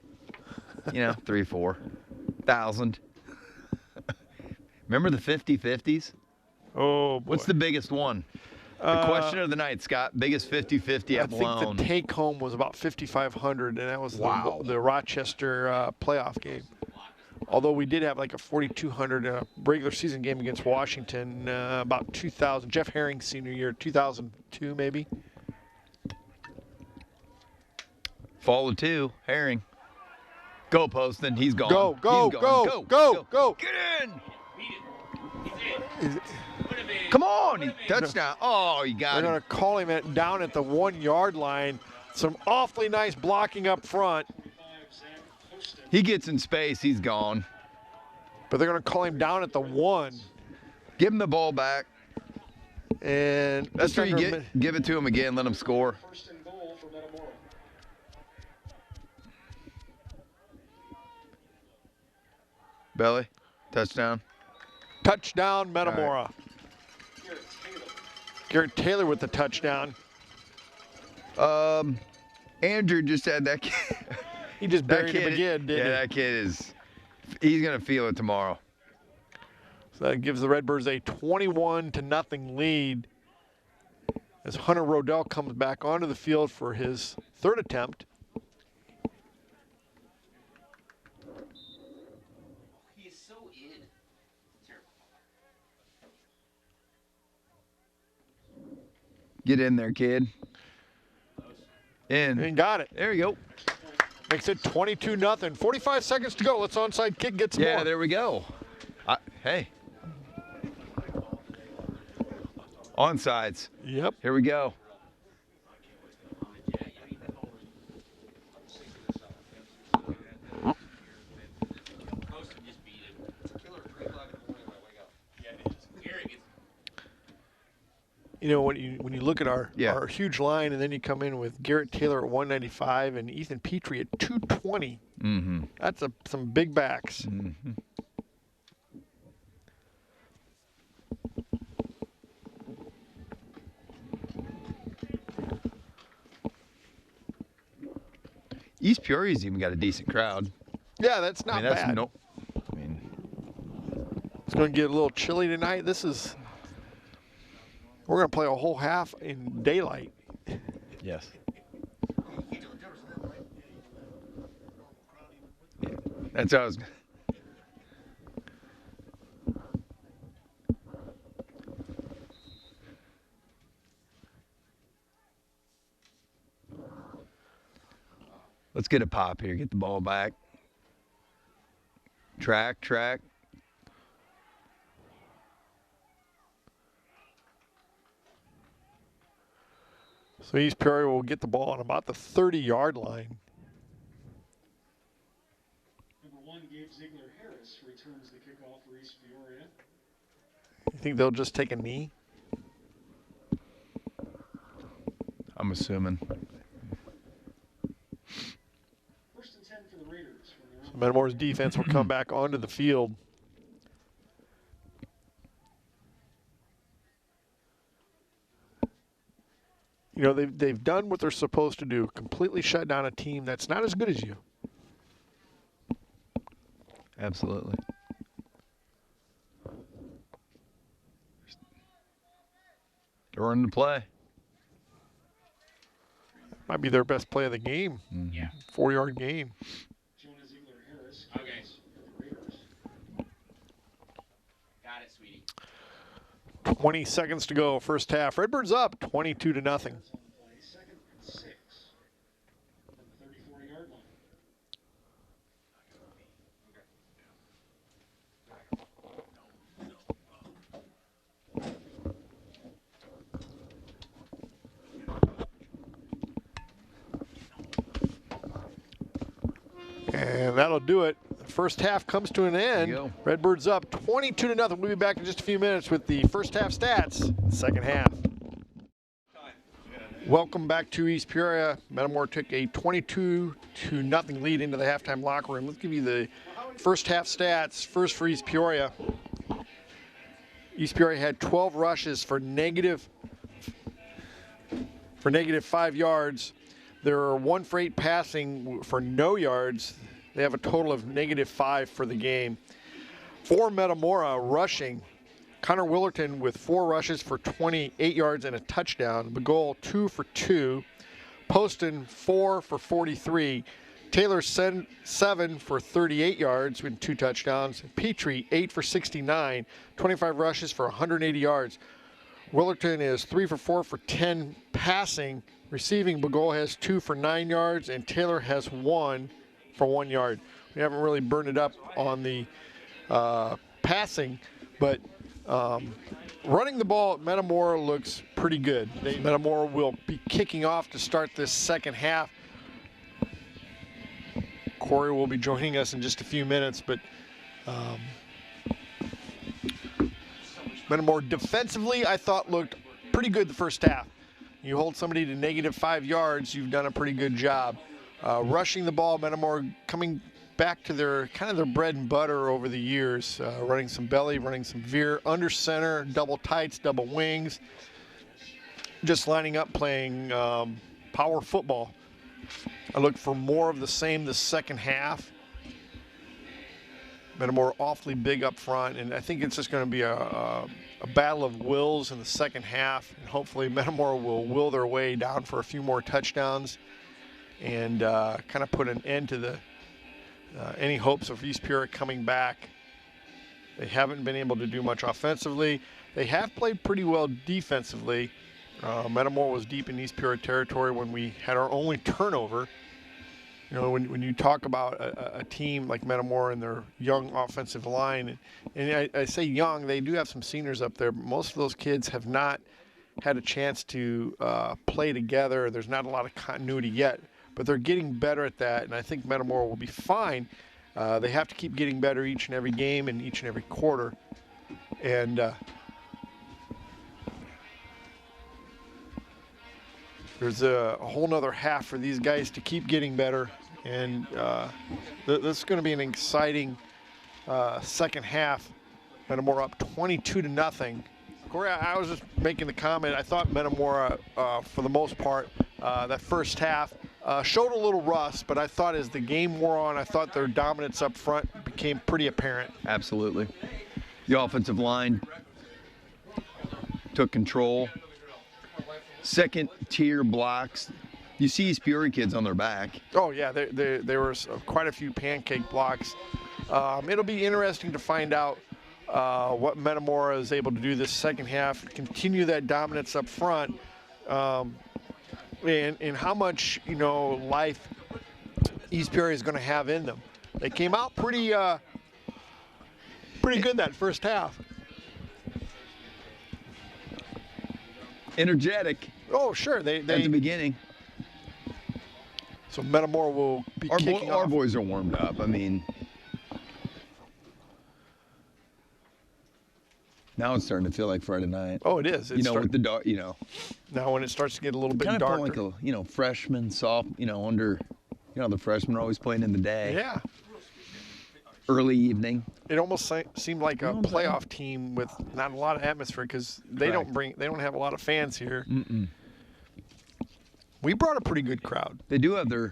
3, 4,000. Remember the 50-50s? Oh, boy. What's the biggest one? The question of the night, Scott. Biggest 50-50 I at think Malone. the take home was about 5,500, and that was the Rochester playoff game. Although we did have like a 4,200 regular season game against Washington, about 2000. Jeff Herring senior year, 2002 maybe. Follow 2. Herring. Go, Poston. He's gone. Go, go, He's gone. go, go, go. Get in. Is it- Come on. Touchdown. Oh, you got They're him. going to call him down at the 1-yard line. Some awfully nice blocking up front, He gets in space. He's gone. but they're going to call him down at the 1. Give him the ball back. And That's just where you under a get. minute- Give it to him again. Let him score. 1st and goal for Metamora. Belly. Touchdown. touchdown, Metamora. Garrett Taylor. Garrett Taylor with the touchdown. Andrew just had that kid. He just That buried him kid, again, didn't he? that kid is. He's gonna feel it tomorrow. So that gives the Redbirds a 21-0 lead as Hunter Rodell comes back onto the field for his 3rd attempt. He is so in. Terrible. Get in there, kid. In. And got it. There you go. Makes it 22-0. 45 seconds to go. Let's onside kick, get some Yeah, more. there we go. Hey. Onsides. Yep. Here we go. Poston just beat him. Killer 3 o'clock in the morning when I wake up. Yeah, it is. Eric is. You know, when you look at our Yeah. our huge line, and then you come in with Garrett Taylor at 195 and Ethan Petrie at 220. Mm-hmm. That's some big backs. Mm-hmm. East Peoria's even got a decent crowd. Yeah, that's not I mean, that's bad. no. I mean, It's going to get a little chilly tonight. We're going to play a whole half in daylight. yes. That's how I was. Let's get a pop here. Get the ball back. Track. So East Peoria will get the ball on about the 30-yard line. Number 1, Gabe Ziegler-Harris returns the kickoff for East Peoria. You think they'll just take a knee? I'm assuming. First and 10 for the Raiders. So Metamor's defense will come back onto the field. You know, they've done what they're supposed to do, completely shut down a team that's not as good as you. Absolutely. They're running the play. Might be their best play of the game. Mm-hmm. Yeah. 4-yard gain. Jonah Ziegler-Harris. Okay. For the Raiders. Got it, sweetie. 20 seconds to go, first half. Redbirds up 22-0. That's on the play. 2nd and 6 from the 34-yard line. And that'll do it. The first half comes to an end. you go. Redbirds up 22-0. We'll be back in just a few minutes with the first half stats. Second half. Welcome back to East Peoria. Metamor took a 22-0 lead into the halftime locker room. Let's give you the first half stats. First for East Peoria. East Peoria had 12 rushes for negative 5 yards. There are 1 for 8 passing for no yards. They have a total of -5 for the game. For Metamora rushing, Connor Willerton with 4 rushes for 28 yards and a touchdown. Begol 2 for 2. Poston 4 for 43. Taylor 7 for 38 yards with 2 touchdowns. Petrie 8 for 69. 25 rushes for 180 yards. Willerton is 3 for 4 for 10 passing. Receiving, Begol has 2 for 9 yards, and Taylor has 1 for 1 yard. We haven't really burned it up on the passing, but running the ball at Metamora looks pretty good. Metamora will be kicking off to start this second half. Corey will be joining us in just a few minutes, but Metamora defensively, I thought, looked pretty good the first half. You hold somebody to -5 yards, you've done a pretty good job. Rushing the ball, Metamora coming back to their bread and butter over the years, running some belly, running some veer, under center, double tights, double wings, just lining up playing power football. I look for more of the same the second half. Metamora awfully big up front, and I think it's just going to be a battle of wills in the second half, and hopefully Metamora will will their way down for a few more touchdowns and kind of put an end to the any hopes of East Peoria coming back. They haven't been able to do much offensively. They have played pretty well defensively. Metamora was deep in East Peoria territory when we had our only turnover. You know, when you talk about a team like Metamora and their young offensive line, and I say young, they do have some seniors up there, but most of those kids have not had a chance to play together. There's not a lot of continuity yet, but they're getting better at that, and I think Metamora will be fine. They have to keep getting better each and every game and each and every quarter. And there's a whole nother half for these guys to keep getting better, and this is going to be an exciting second half. Metamora up 22-0. Corey, I was just making the comment. I thought Metamora, for the most part, that first half showed a little rust, but I thought as the game wore on, I thought their dominance up front became pretty apparent. Absolutely. The offensive line took control. Second tier blocks. You see these Peoria kids on their back. Oh yeah, there were quite a few pancake blocks. It'll be interesting to find out what Metamora is able to do this second half, continue that dominance up front, and how much life East Peoria is going to have in them. They came out pretty good that first half. Energetic Oh sure, they at the beginning. So Metamora will be kicking Our off. boys are warmed up. I mean, now it's starting to feel like Friday night. Oh, it is. It's With the dark, now when it starts to get a little bit kind of darker. felt like a, freshman, soft, under, the freshmen are always playing in the day. Yeah. Early evening. It almost seemed like a You know what I'm saying? playoff team with not a lot of atmosphere because they don't have a lot of fans here. Mm-mm. We brought a pretty good crowd, They do have they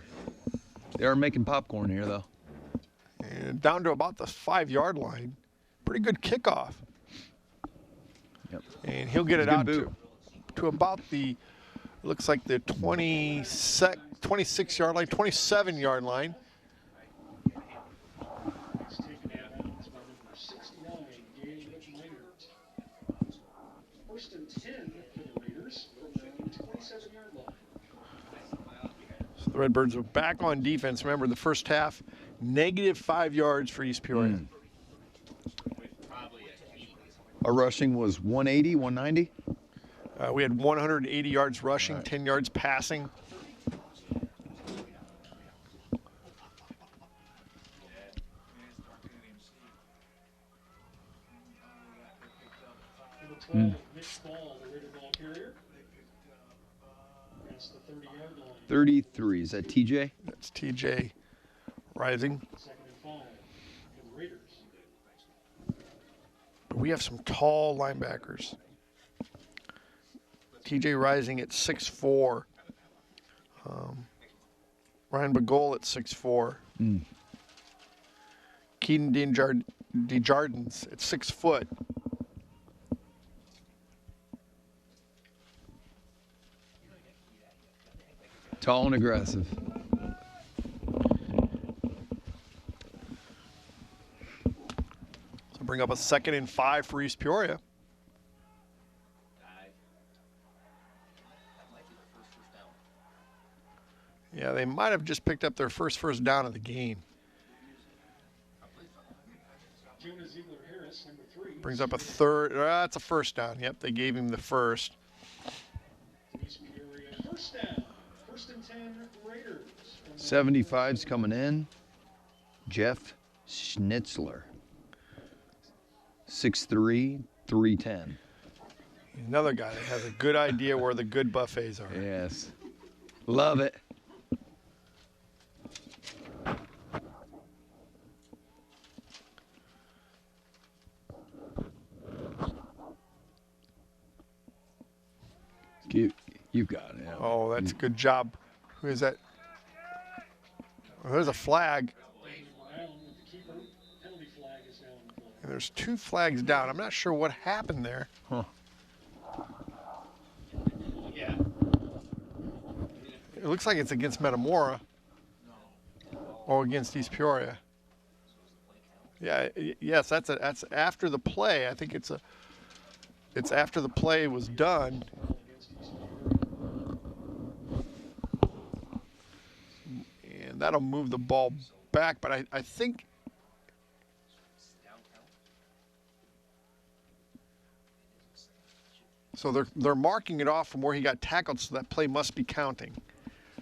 are making popcorn here though. and down to about the 5-yard line. Pretty good kickoff, Yep. and he'll get it Good out boot. to about the looks like the 26-yard line, 27-yard line. It's taken out by number 69, Gabe Minor. First and 10 for the Raiders from the 27-yard line. So the Redbirds are back on defense. Remember, the first half, -5 yards for East Peoria. Our rushing was 180, 190. We had 180 yards rushing, All right. 10 yards passing. Number 12, Nick Ball, the Raider ball carrier. That's the 30-yard line. 33. Is that TJ? That's TJ Rising. Second and 5 for the Raiders. But we have some tall linebackers. TJ Rising at 6'4". Ryan Bagol at 6'4". Mm. Keaton Desjardins at 6 foot. Tall and aggressive. So bring up a 2nd and 5 for East Peoria. Yeah, they might have just picked up their first down of the game. Jonah Ziegler-Harris, number 3. Brings up a third. That's a first down. Yep, they gave him the first. East Peoria, first down. First and 10 Raiders. from the 75's coming in. Jeff Schnitzler. 6'3", 310. Another guy that has a good idea where the good buffets are. Yes. Love it. You've got it. Yeah. Oh, that's a good job. Who is that? Oh, there's a flag, Down with the keeper. Penalty flag is down on the play. and there's 2 flags down. I'm not sure what happened there. Huh. It looks like it's against Metamora or against East Peoria. Yeah, yes, that's after the play. I think it's after the play was done. Against East Peoria. And that'll move the ball back, but I think so they're marking it off from where he got tackled, so that play must be counting.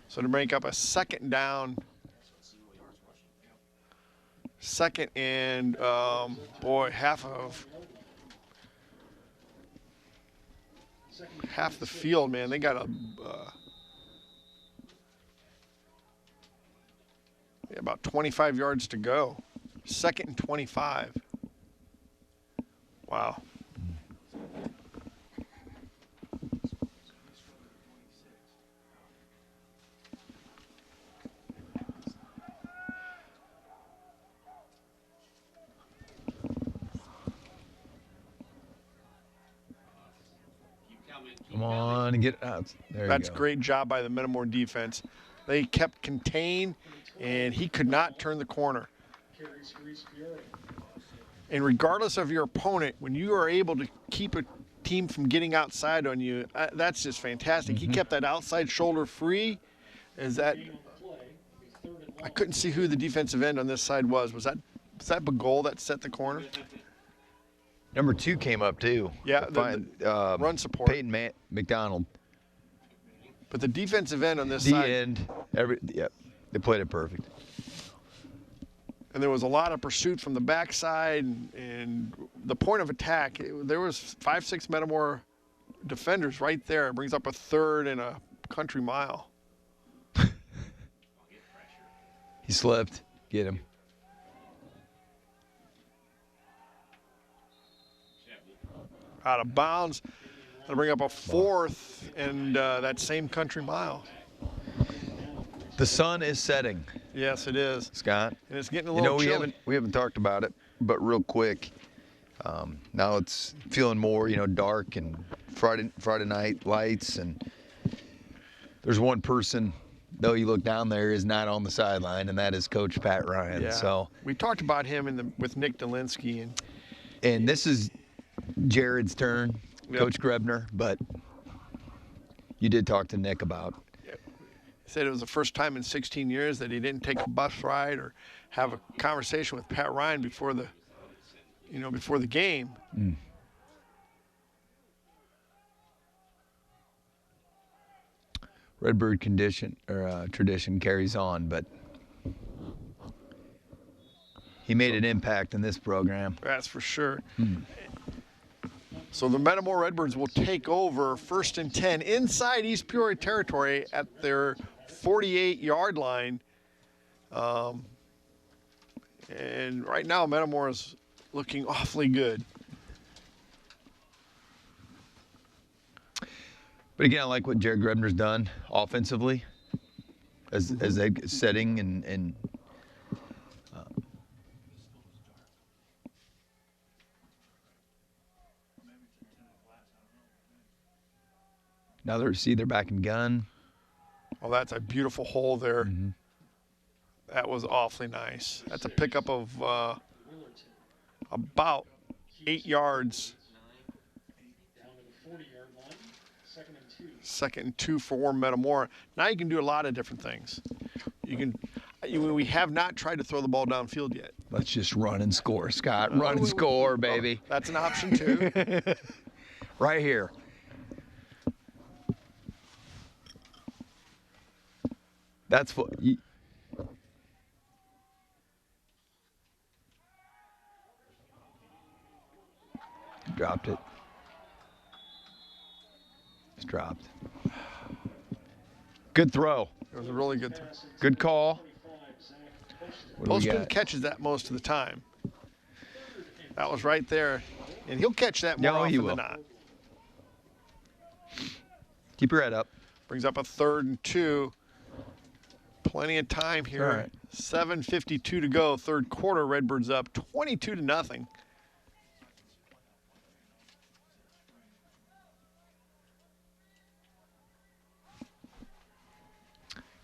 So to make up a 2nd down, 2nd and boy, half the field, man. They got About 25 yards to go. 2nd and 25. Wow. Come on and get it out. There That's you go. great job by the Metamor defense. They kept contained, and he could not turn the corner. Carries for East Peoria. And regardless of your opponent, when you are able to keep a team from getting outside on you, that's just fantastic. He kept that outside shoulder free. Is that? Gain on the play, a 3rd and I long. couldn't see who the defensive end on this side was. Was that Bagol that set the corner? Number 2 came up too. Yeah, run support. Peyton McDonald. But the defensive end on this The side, end. Yep. They played it perfect. and there was a lot of pursuit from the backside, and the point of attack, there was 5-6 Metamor defenders right there. It brings up a 3rd and a country mile. He slipped. Get him. Out of bounds. That'll bring up a 4th and that same country mile. The sun is setting, Yes, it is. Scott. And it's getting a You little know, chilly. we haven't talked about it, but real quick. Now it's feeling more, dark and Friday night lights, and there's one person, though you look down there, is not on the sideline, and that is Coach Pat Ryan. Yeah. So, we talked about him with Nick Dolinsky, and this is Jared's turn, Yep. Coach Grebner, but you did talk to Nick about. he said it was the first time in 16 years that he didn't take a bus ride or have a conversation with Pat Ryan before the game. Redbird tradition carries on, but he made an impact in this program. That's for sure. So the Metamor Redbirds will take over 1st and 10 inside East Peoria territory at their 48-yard line. And right now, Metamor is looking awfully good. But again, I like what Jared Grebner's done offensively, as they setting and now they're back in gun. Oh, that's a beautiful hole there. That was awfully nice. That's a pickup of about 8 yards. Down to the 40-yard line. 2nd and 2. 2nd and 2 for Metamora. Now you can do a lot of different things. We have not tried to throw the ball downfield yet. Let's just run and score, Scott. Run and score, baby. That's an option too. Right here. That's what. Dropped it. Just dropped. Good throw. It was a really good throw. Good call. What do we Postman got? catches that most of the time. That was right there. And he'll catch that more No, he often will. than not. Keep your head up. Brings up a 3rd and 2. Plenty of time here. All right. 7:52 to go. 3rd quarter. Redbirds up 22-0.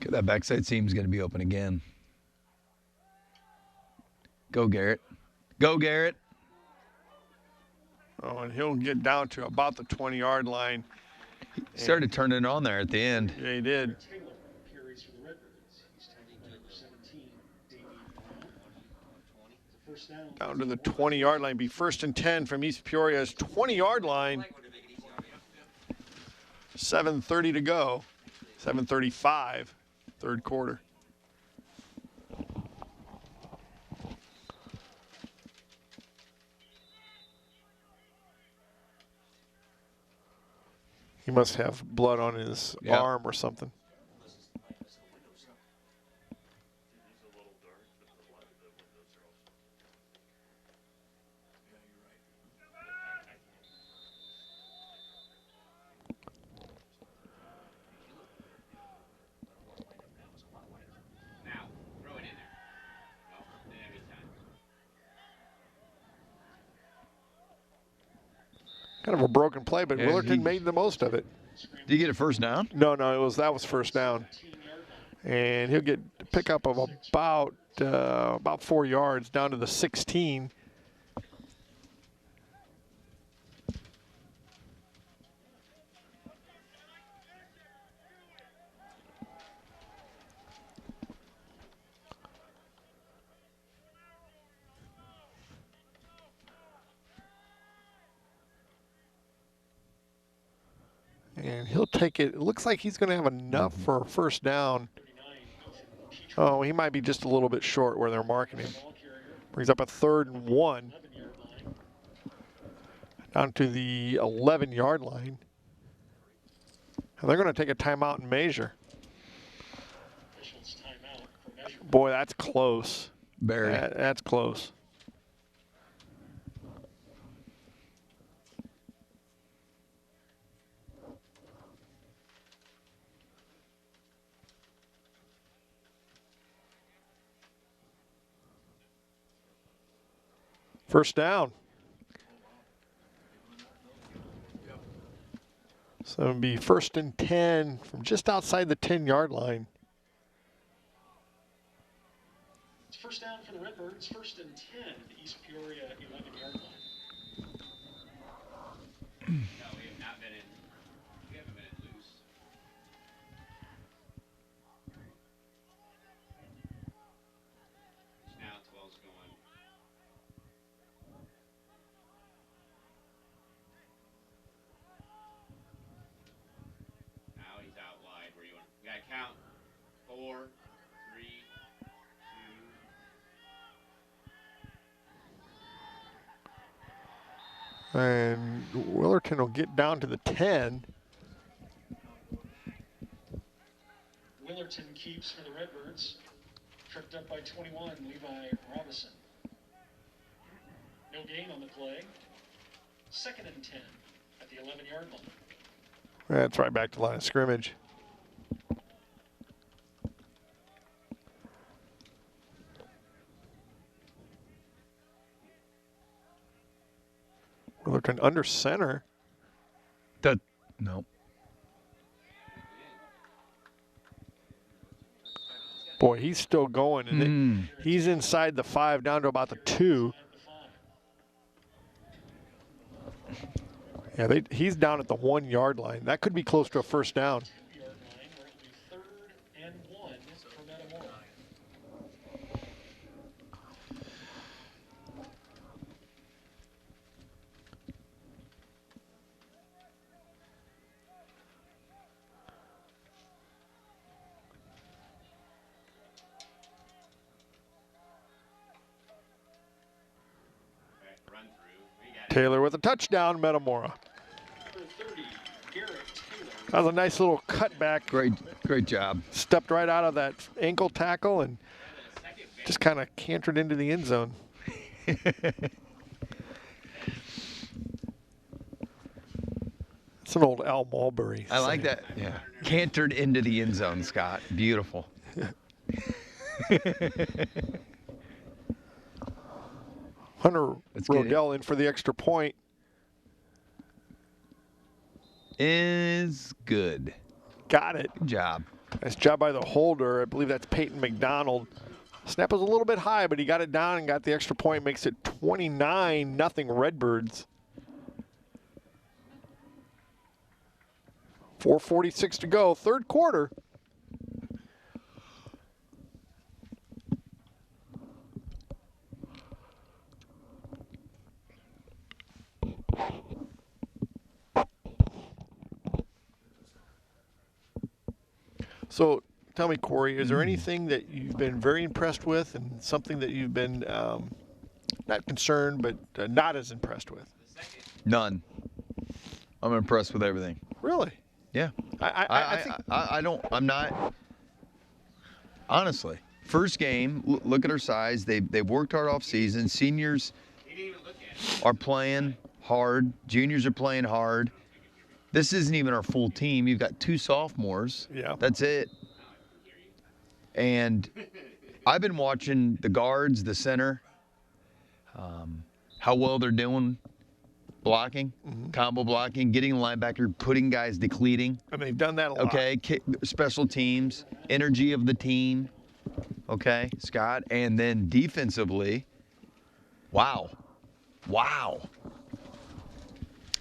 Okay, that backside seam's going to be open again. Go, Garrett. Go, Garrett. Oh, and he'll get down to about the 20-yard line. Started turning it on there at the end. Yeah, he did. Taylor carries for the Redbirds. He's tackled by number 17, Davey Brown. The first down. Down to the 20-yard line. Be 1st and 10 from East Peoria's 20-yard line. 7:30 to go. 7:35, 3rd quarter. He must have blood on his Yeah. arm or something. Kind of a broken play, but Yeah, Willerton made the most of it. Did he get a first down? No, that was first down, and he'll get a pickup of about 4 yards down to the 16. And he'll take it. It looks like he's going to have enough for a first down. Oh, he might be just a little bit short where they're marking him. Brings up a 3rd and 1. Down to the 11-yard line. And they're going to take a timeout and measure. Boy, that's close. Barry. That's close. First down. So it'll be 1st and 10 from just outside the 10-yard line. It's first down for the Redbirds, 1st and 10 at the East Peoria 11-yard line. No, we have not been in. We haven't been in loose. Now 12's going. Now he's out wide. Where you want? You gotta count. 4, 3, 2. And Willerton will get down to the 10. Willerton keeps for the Redbirds. Tripped up by 21, Levi Robinson. No gain on the play. 2nd and 10 at the 11-yard line. That's right back to line of scrimmage. Willerton under center. No. Boy, he's still going. And he's inside the 5 down to about the 2. Yeah, he's down at the 1-yard line. That could be close to a first down. 2-yard line where it'll be 3rd and 1 for Metamora. Run through. We got it. Taylor with a touchdown, Metamora. Number 30, Garrett Taylor. That was a nice little cutback. Great job. Stepped right out of that ankle tackle and just kind of cantered into the end zone. It's an old Al Mulberry. I like that. Yeah. Cantered into the end zone, Scott. Beautiful. Hunter Let's get it. Rodell in for the extra point. Is good. Got it. Good job. Nice job by the holder. I believe that's Peyton McDonald. Snap was a little bit high, but he got it down and got the extra point. Makes it 29-0 Redbirds. 4:46 to go, third quarter. So tell me, Corey, is there anything that you've been very impressed with and something that you've been not concerned but not as impressed with? None. I'm impressed with everything. Really? Yeah. I think I'm not. Honestly, first game, look at our size. They've worked hard off season. Seniors He didn't even look at it. are playing hard. Juniors are playing hard. This isn't even our full team. You've got 2 sophomores. Yeah. That's it. And I've been watching the guards, the center, how well they're doing. blocking, combo blocking, getting a linebacker, putting guys decleating. And they've done that a lot. Okay, special teams, energy of the team. Okay, Scott, and then defensively, wow.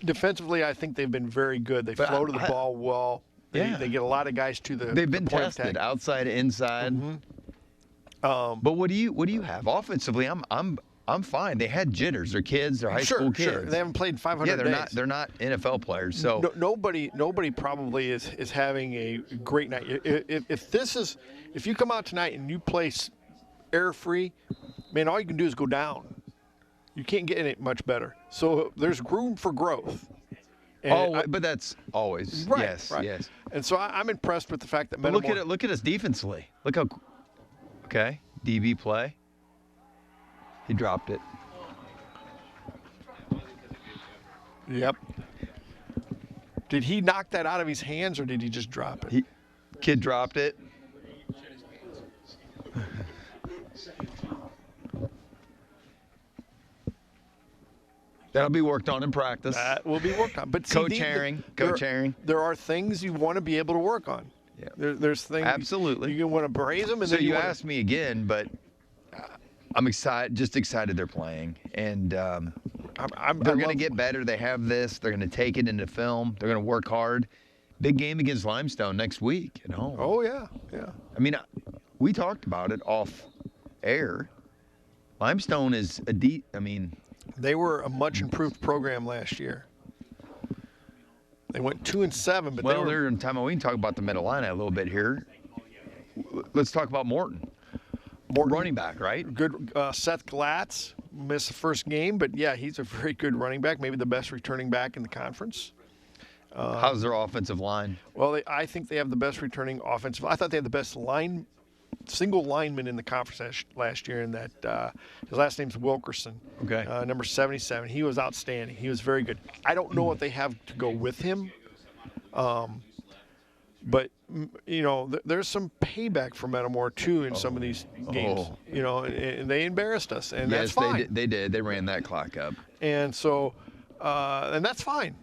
Defensively, I think they've been very good. They But flow to the ball well. Yeah. They get a lot of guys to the. They've been the point tested attack. outside, inside. But what do you have offensively? I'm fine. They had jitters. They're kids. They're high school kids. Sure. They haven't played 500 Yeah, days. they're not NFL players. So Nobody probably is having a great night. If you come out tonight and you play air free, man, all you can do is go down. You can't get it much better. So there's room for growth. And but that's always right, yes, right. yes. And so I'm impressed with the fact that But Metamor, look at us defensively. Look how okay, DB play. He dropped it. Yep. Did he knock that out of his hands or did he just drop it? Kid dropped it. That'll be worked on in practice. That will be worked on. But see, Coach Herring. There are things you want to be able to work on. Yeah. There's things. Absolutely. You want to braze them, and So then you wanna- asked me again, but I'm just excited they're playing, and I'm, they're I going to love- get better. They have this. They're going to take it into film. They're going to work hard. Big game against Limestone next week at home. Oh yeah, yeah. I mean, we talked about it off air. Limestone is They were a much improved program last year. They went 2-7, but well, they they're were in time. We can talk about the Mid-Illini a little bit here. Let's talk about Morton. Running back, right? good. Seth Glatz missed the first game, but yeah, he's a very good running back, maybe the best returning back in the conference. How's their offensive line? Well, I think they have the best returning offensive. I thought they had the best single lineman in the conference last year, and that his last name's Wilkerson. Okay. Number 77. He was outstanding. He was very good. I don't know what they have to go with him, but there's some payback for Metamor too in some of these games. Oh. And they embarrassed us, and that's Yes, fine. they did. They ran that clock up. And so, and that's fine.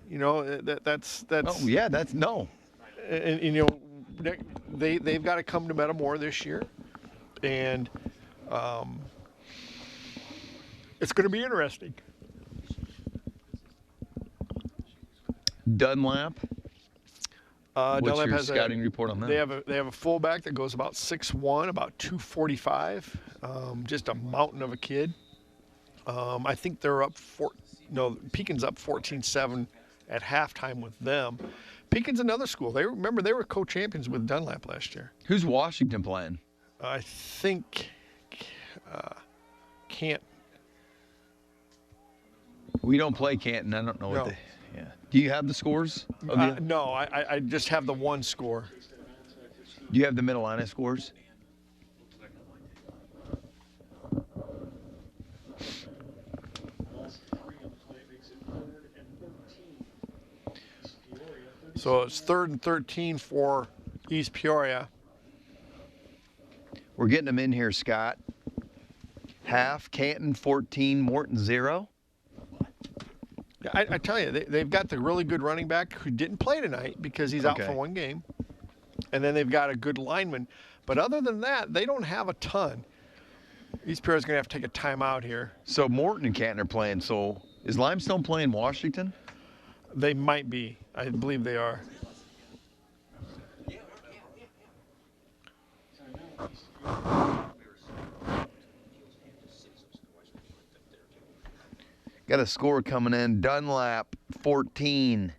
That's. Oh yeah, that's no. And they've got to come to Metamor this year, and it's going to be interesting. Dunlap. What's Dunlap your has scouting report on that? They have a fullback that goes about 6'1", about 245, just a mountain of a kid. I think they're up Pekin's up 14-7 at halftime with them. Pekin's another school. They were co-champions with Dunlap last year. Who's Washington playing? I think Can't. We don't play Canton. I don't know No. what they. Yeah. Do you have the scores? No, I just have the one score. Do you have the Mid-Illini scores? So it's 3rd and 13 for East Peoria. We're getting them in here, Scott. Half, Canton 14, Morton 0. I tell you, they've got the really good running back who didn't play tonight because he's out Okay. for one game. And then they've got a good lineman. But other than that, they don't have a ton. East Peoria's going to have to take a timeout here. So Morton and Canton are playing. So is Limestone playing Washington? They might be. I believe they are. Got a score coming in. Dunlap 14,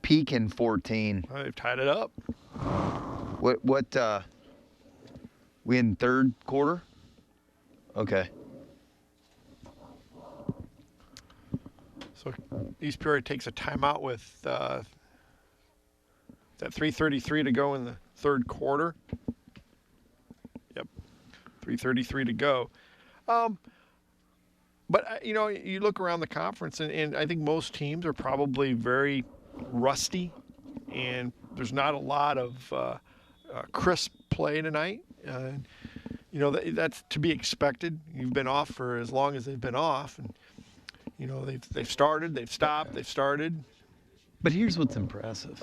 Pekin 14. Well, they've tied it up. What we in third quarter? Okay. So East Peoria takes a timeout with that 3:33 to go in the third quarter. Yep, 3:33 to go. But you look around the conference, and I think most teams are probably very rusty, and there's not a lot of crisp play tonight. That's to be expected. You've been off for as long as they've been off, and You know, they've started, they've stopped, they've started. But here's what's impressive.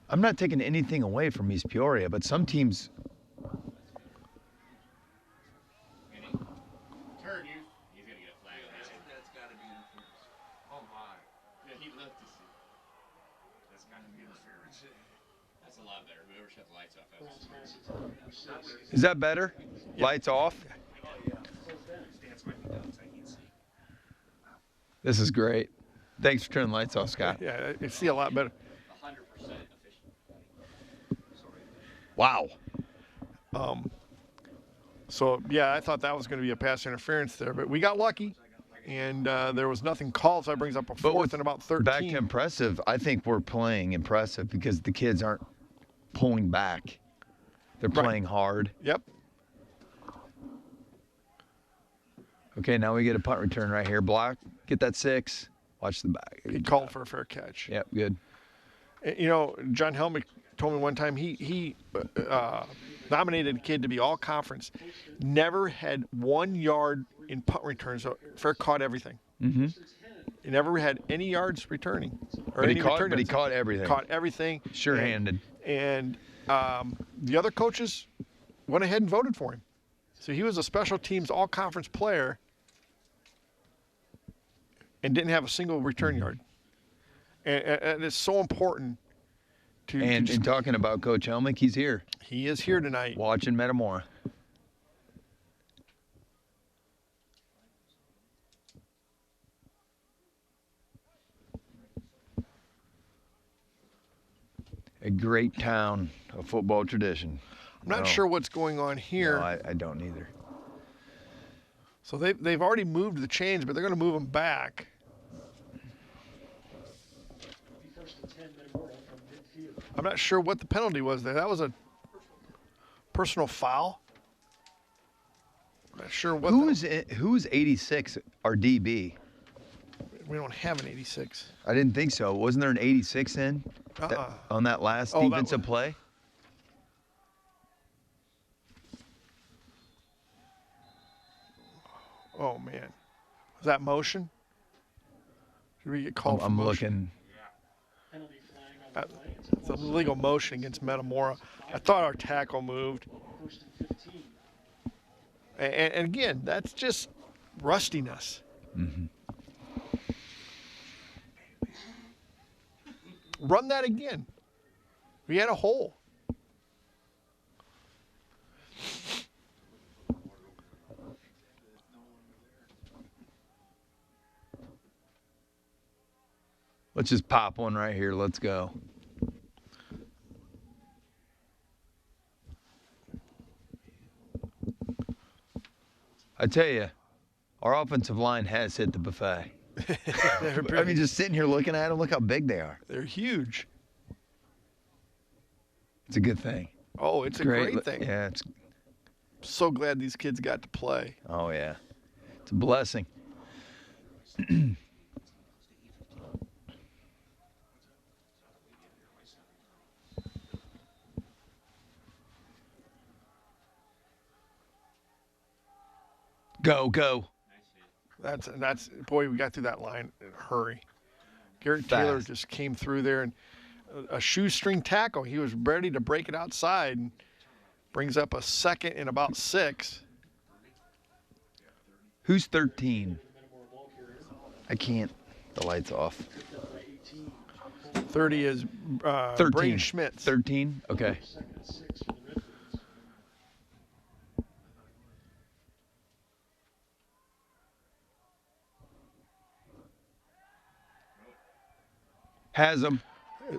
I'm not taking anything away from East Peoria, but some teams. Turn you. He's gonna get a flag on this one. That's gotta be interference. Oh my. Yeah, he'd love to see. That's gotta be interference. That's a lot better. Whoever shut the lights off. Is that better? Lights off? Stance might be down, so I can't see. This is great. Thanks for turning the lights off, Scott. Yeah, I see a lot better. 100% efficient. Wow. So, yeah, I thought that was going to be a pass interference there, but we got lucky, and there was nothing called, so that brings up a fourth and about 13. Back to impressive, I think we're playing impressive because the kids aren't pulling back. They're Right. playing hard. Yep. Okay, now we get a punt return right here. Block, get that 6. Watch the back. He called for a fair catch. Yep, good. You know, John Helmick told me one time he nominated a kid to be all conference. Never had 1 yard in punt returns. So fair caught everything. Mm-hmm. He never had any yards returning. Or But he any caught, return but he yards. caught everything. Caught everything. Sure-handed. And the other coaches went ahead and voted for him. So he was a special teams all conference player and didn't have a single return yard. And it's so important to And just, talking about Coach Helmick, he's here he is here tonight. watching Metamora. A great town of football tradition. I'm not No. sure what's going on here. No, I don't either. So they've already moved the chains, but they're going to move them back. First and 10, Metamora from midfield. I'm not sure what the penalty was there. That was a personal foul. I'm not sure what. Who is 86? Our DB. We don't have an 86. I didn't think so. Wasn't there an 86 in on that last Oh, that defensive was- play? Oh man, was that motion? Did we get called for I'm motion? looking. Penalty flag on the play. It's an illegal motion against Metamora. I thought our tackle moved. First and 15. And again, that's just rustiness. Mm-hmm. Run that again. We had a hole. Let's just pop one right here. Let's go. I tell you, our offensive line has hit the buffet. I mean, just sitting here looking at them, look how big they are. They're huge. It's a good thing. Oh, it's a great thing. Yeah, it's. So glad these kids got to play. Oh yeah, it's a blessing. Go, go. That's boy, we got through that line in a hurry. Garrett Taylor Fast. just came through there and a shoestring tackle. He was ready to break it outside and brings up a second and about 6. Who's 13? I can't. The light's off. 30 is 13. Braden Schmitz. 13? Okay. Second and 6 for the Redbirds. Has him.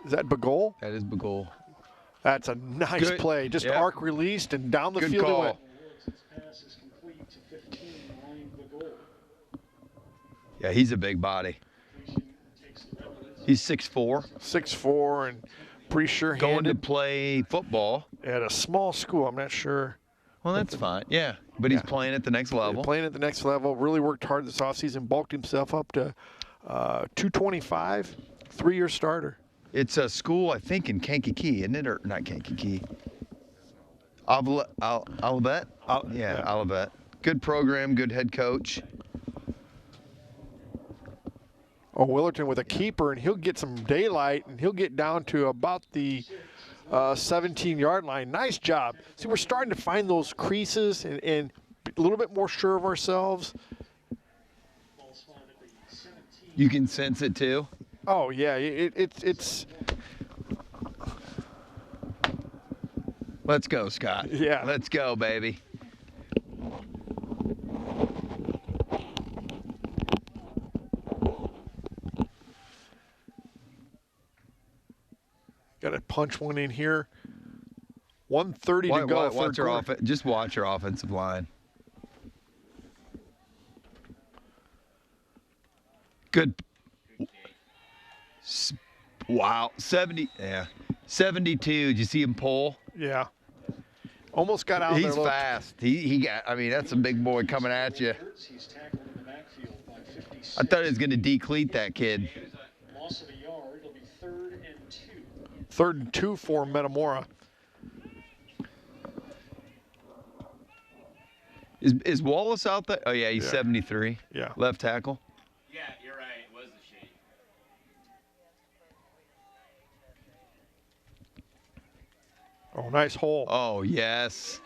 Is that Bagol? That is Bagol. That's a nice Good. play. Just Yep. arc released and down the Good field call. it went. His pass is complete to 15, line the goal. Yeah, he's a big body. Takes the Redbirds. He's 6'4", 6'4" and pretty sure going to handed play football. at a small school. I'm not sure. Well, that's fine. Yeah, but he's Yeah. playing at the next level. Playing at the next level. Really worked hard this offseason. Bulked himself up to 225. 3-year starter. It's a school, I think, in Kankakee, isn't it? Or not Kankakee. Olivet? Al- Yeah, yeah. Olivet. Good program, good head coach. Oh, Willerton with a keeper, and he'll get some daylight, and he'll get down to about the 17-yard line. Nice job. See, we're starting to find those creases and a little bit more sure of ourselves. You can sense it too. Oh, yeah, it's Let's go, Scott. Yeah. Let's go, baby. got to punch one in here. 1:30 to go. Watch our just watch our offensive line. Good. Wow, 70. Yeah, 72. Did you see him pull? Yeah. Almost got out He's there. He's fast. He got. I mean, that's a big boy coming at you. He's tackled in the backfield by 56. I thought he was going to decleat that kid. Loss of a yard. It'll be 3rd and 2. 3rd and 2 for Metamora. Is Wallace out there? Oh yeah, he's 73. Yeah. Left tackle. Yeah, you're right. It was the shade. Oh, nice hole. Oh yes.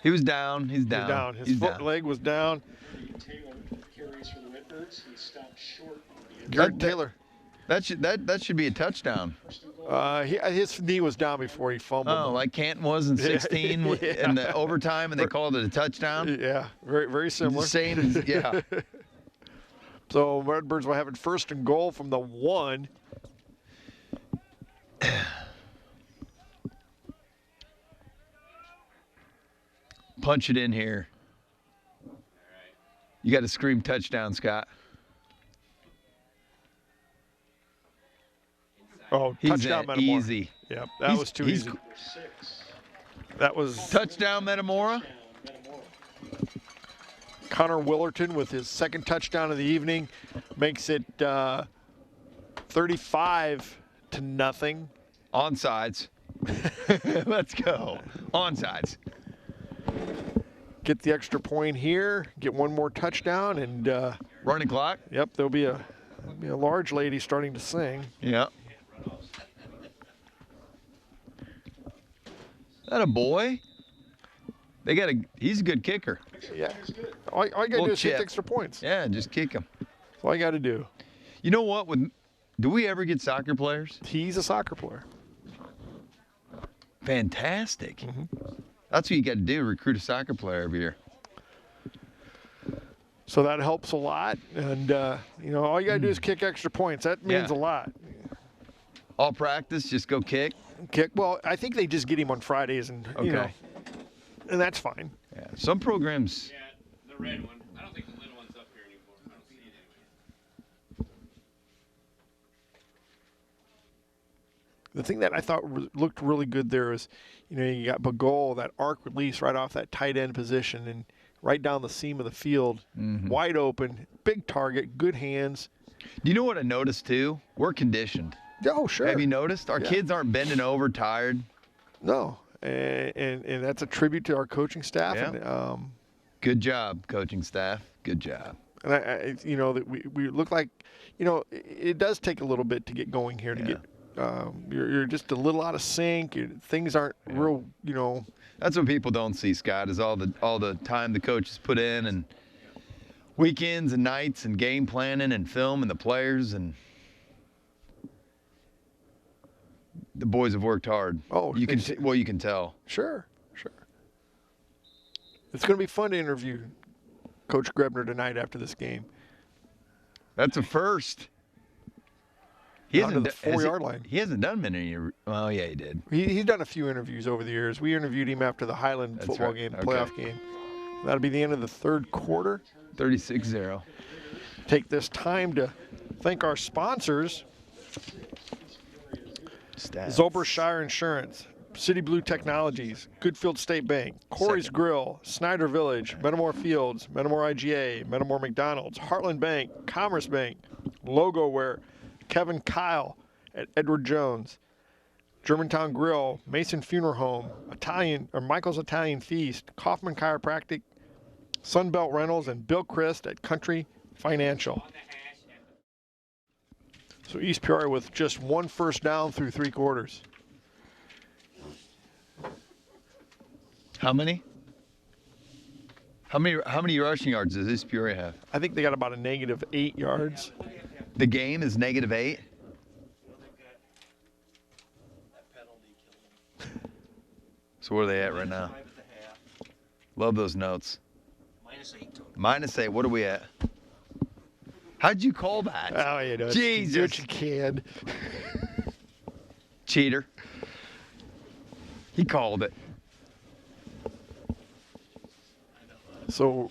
He was down. He's down. He's down. His He's foot down. leg was down. Taylor carries for the Redbirds. He stopped short on the Garrett Taylor. That should be a touchdown. His knee was down before he fumbled. Oh, like Canton was in 16 Yeah. in the overtime, and they called it a touchdown. Yeah, very similar. Same, yeah. So Redbirds will have it 1st and goal from the 1. Punch it in here. You got to scream touchdown, Scott. Oh, He's touchdown Metamora. easy. Yep, that was too easy. That was Touchdown, Metamora. Connor Willerton with his 2nd touchdown of the evening, makes it 35 to nothing. Onside. Let's go. Onside. Get the extra point here, get one more touchdown, and Running clock. yep, there'll be a large lady starting to sing. Yeah. That a boy? He's a good kicker. Yeah, all you gotta do is chip. hit extra points. Yeah, just kick him. That's all you gotta do. You know what? Do we ever get soccer players? He's a soccer player. Fantastic. Mm-hmm. That's what you got to do, recruit a soccer player every year. So that helps a lot, and all you gotta do is kick extra points. That means Yeah. a lot. All practice, just go kick. Kick. Well, I think they just get him on Fridays, and Okay. and that's fine. Yeah. Some programs. Yeah, the red one. I don't think the little one's up here anymore. I don't see it anyway. The thing that I thought looked really good there is, you got Bagol, that arc release right off that tight end position and right down the seam of the field, wide open, big target, good hands. Do you know what I noticed too? We're conditioned. Oh, sure. Have you noticed? Our Yeah. kids aren't bending over tired. No, and that's a tribute to our coaching staff. Yeah. And, Good job, coaching staff. Good job. and that we look like, it does take a little bit to get going here to get. You're just a little out of sync. Things aren't real, That's what people don't see, Scott, is all the time the coaches put in and weekends and nights and game planning and film and the players, and the boys have worked hard. Oh, you can tell. Sure. It's going to be fun to interview Coach Grebner tonight after this game. That's a first. He Down to hasn't the 4-yard line. He hasn't done many. Oh yeah, he did. He's done a few interviews over the years. We interviewed him after the Highland That's football right. game, Okay. playoff game. That'll be the end of the 3rd quarter. 36-0. Take this time to thank our sponsors: Stats. Zobershire Insurance, City Blue Technologies, Goodfield State Bank, Corey's Second. Grill, Snyder Village, Metamor Fields, Metamor IGA, Metamor McDonald's, Heartland Bank, Commerce Bank, Logo Wear, Kevin Kyle at Edward Jones, Germantown Grill, Mason Funeral Home, Michael's Italian Feast, Kaufman Chiropractic, Sunbelt Rentals, and Bill Christ at Country Financial. So East Peoria with just 1 first down through 3 quarters. How many? How many rushing yards does East Peoria have? I think they got about a -8 yards. The game is -8. So where are they at right now? Love those notes. -8 total. -8. What are we at? How'd you call that? Oh, you know, Jesus. do what you can. Cheater. He called it. So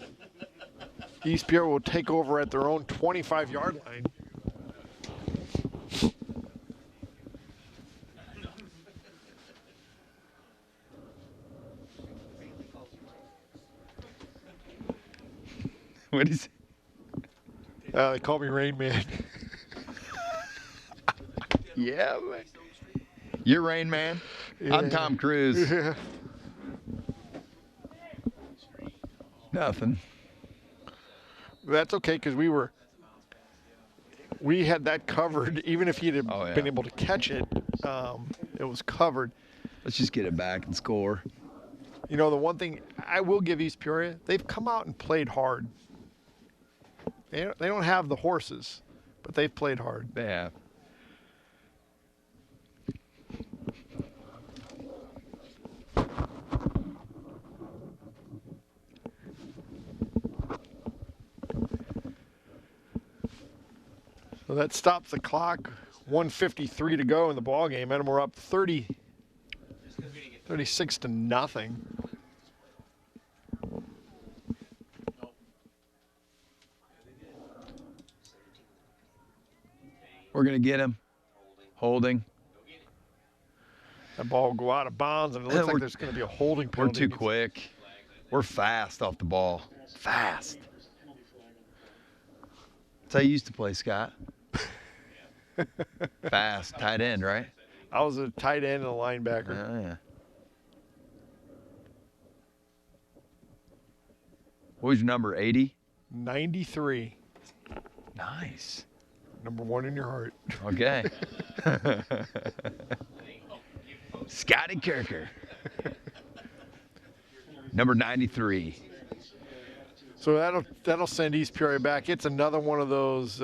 East Peoria will take over at their own 25-yard line. What is it? They call me Rain Man. Yeah, man. You're Rain Man. I'm Tom Cruise. Yeah. Nothing. That's okay, because we had that covered. Even if he'd have Oh, yeah. been able to catch it, it was covered. Let's just get it back and score. You know, the one thing I will give East Peoria, they've come out and played hard. They don't have the horses, but they've played hard. They have. So that stops the clock. 1:53 to go in the ball game. Metamor up 36 to nothing. We're going to get him. Holding. That ball will go out of bounds, and it looks like there's going to be a holding We're penalty. too quick. We're fast off the ball. Fast. That's how you used to play, Scott. Fast. Tight end, right? I was a tight end and a linebacker. Oh, yeah. What was your number, 80? 93. Nice. Number 1 in your heart. Okay. Scotty Kirker. Number 93. So that'll send East Peoria back. It's another one of those.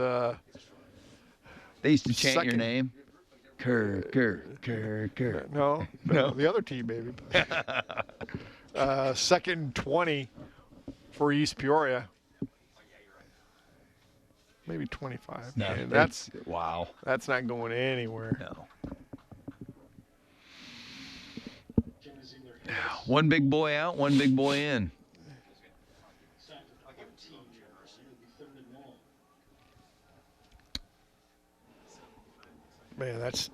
They used to chant your Second. name. Kerr. No, No. the other team, baby. 2nd and 20 for East Peoria. Maybe 25. No, Man, wow. that's not going anywhere. No. One big boy out, one big boy in. Man, that's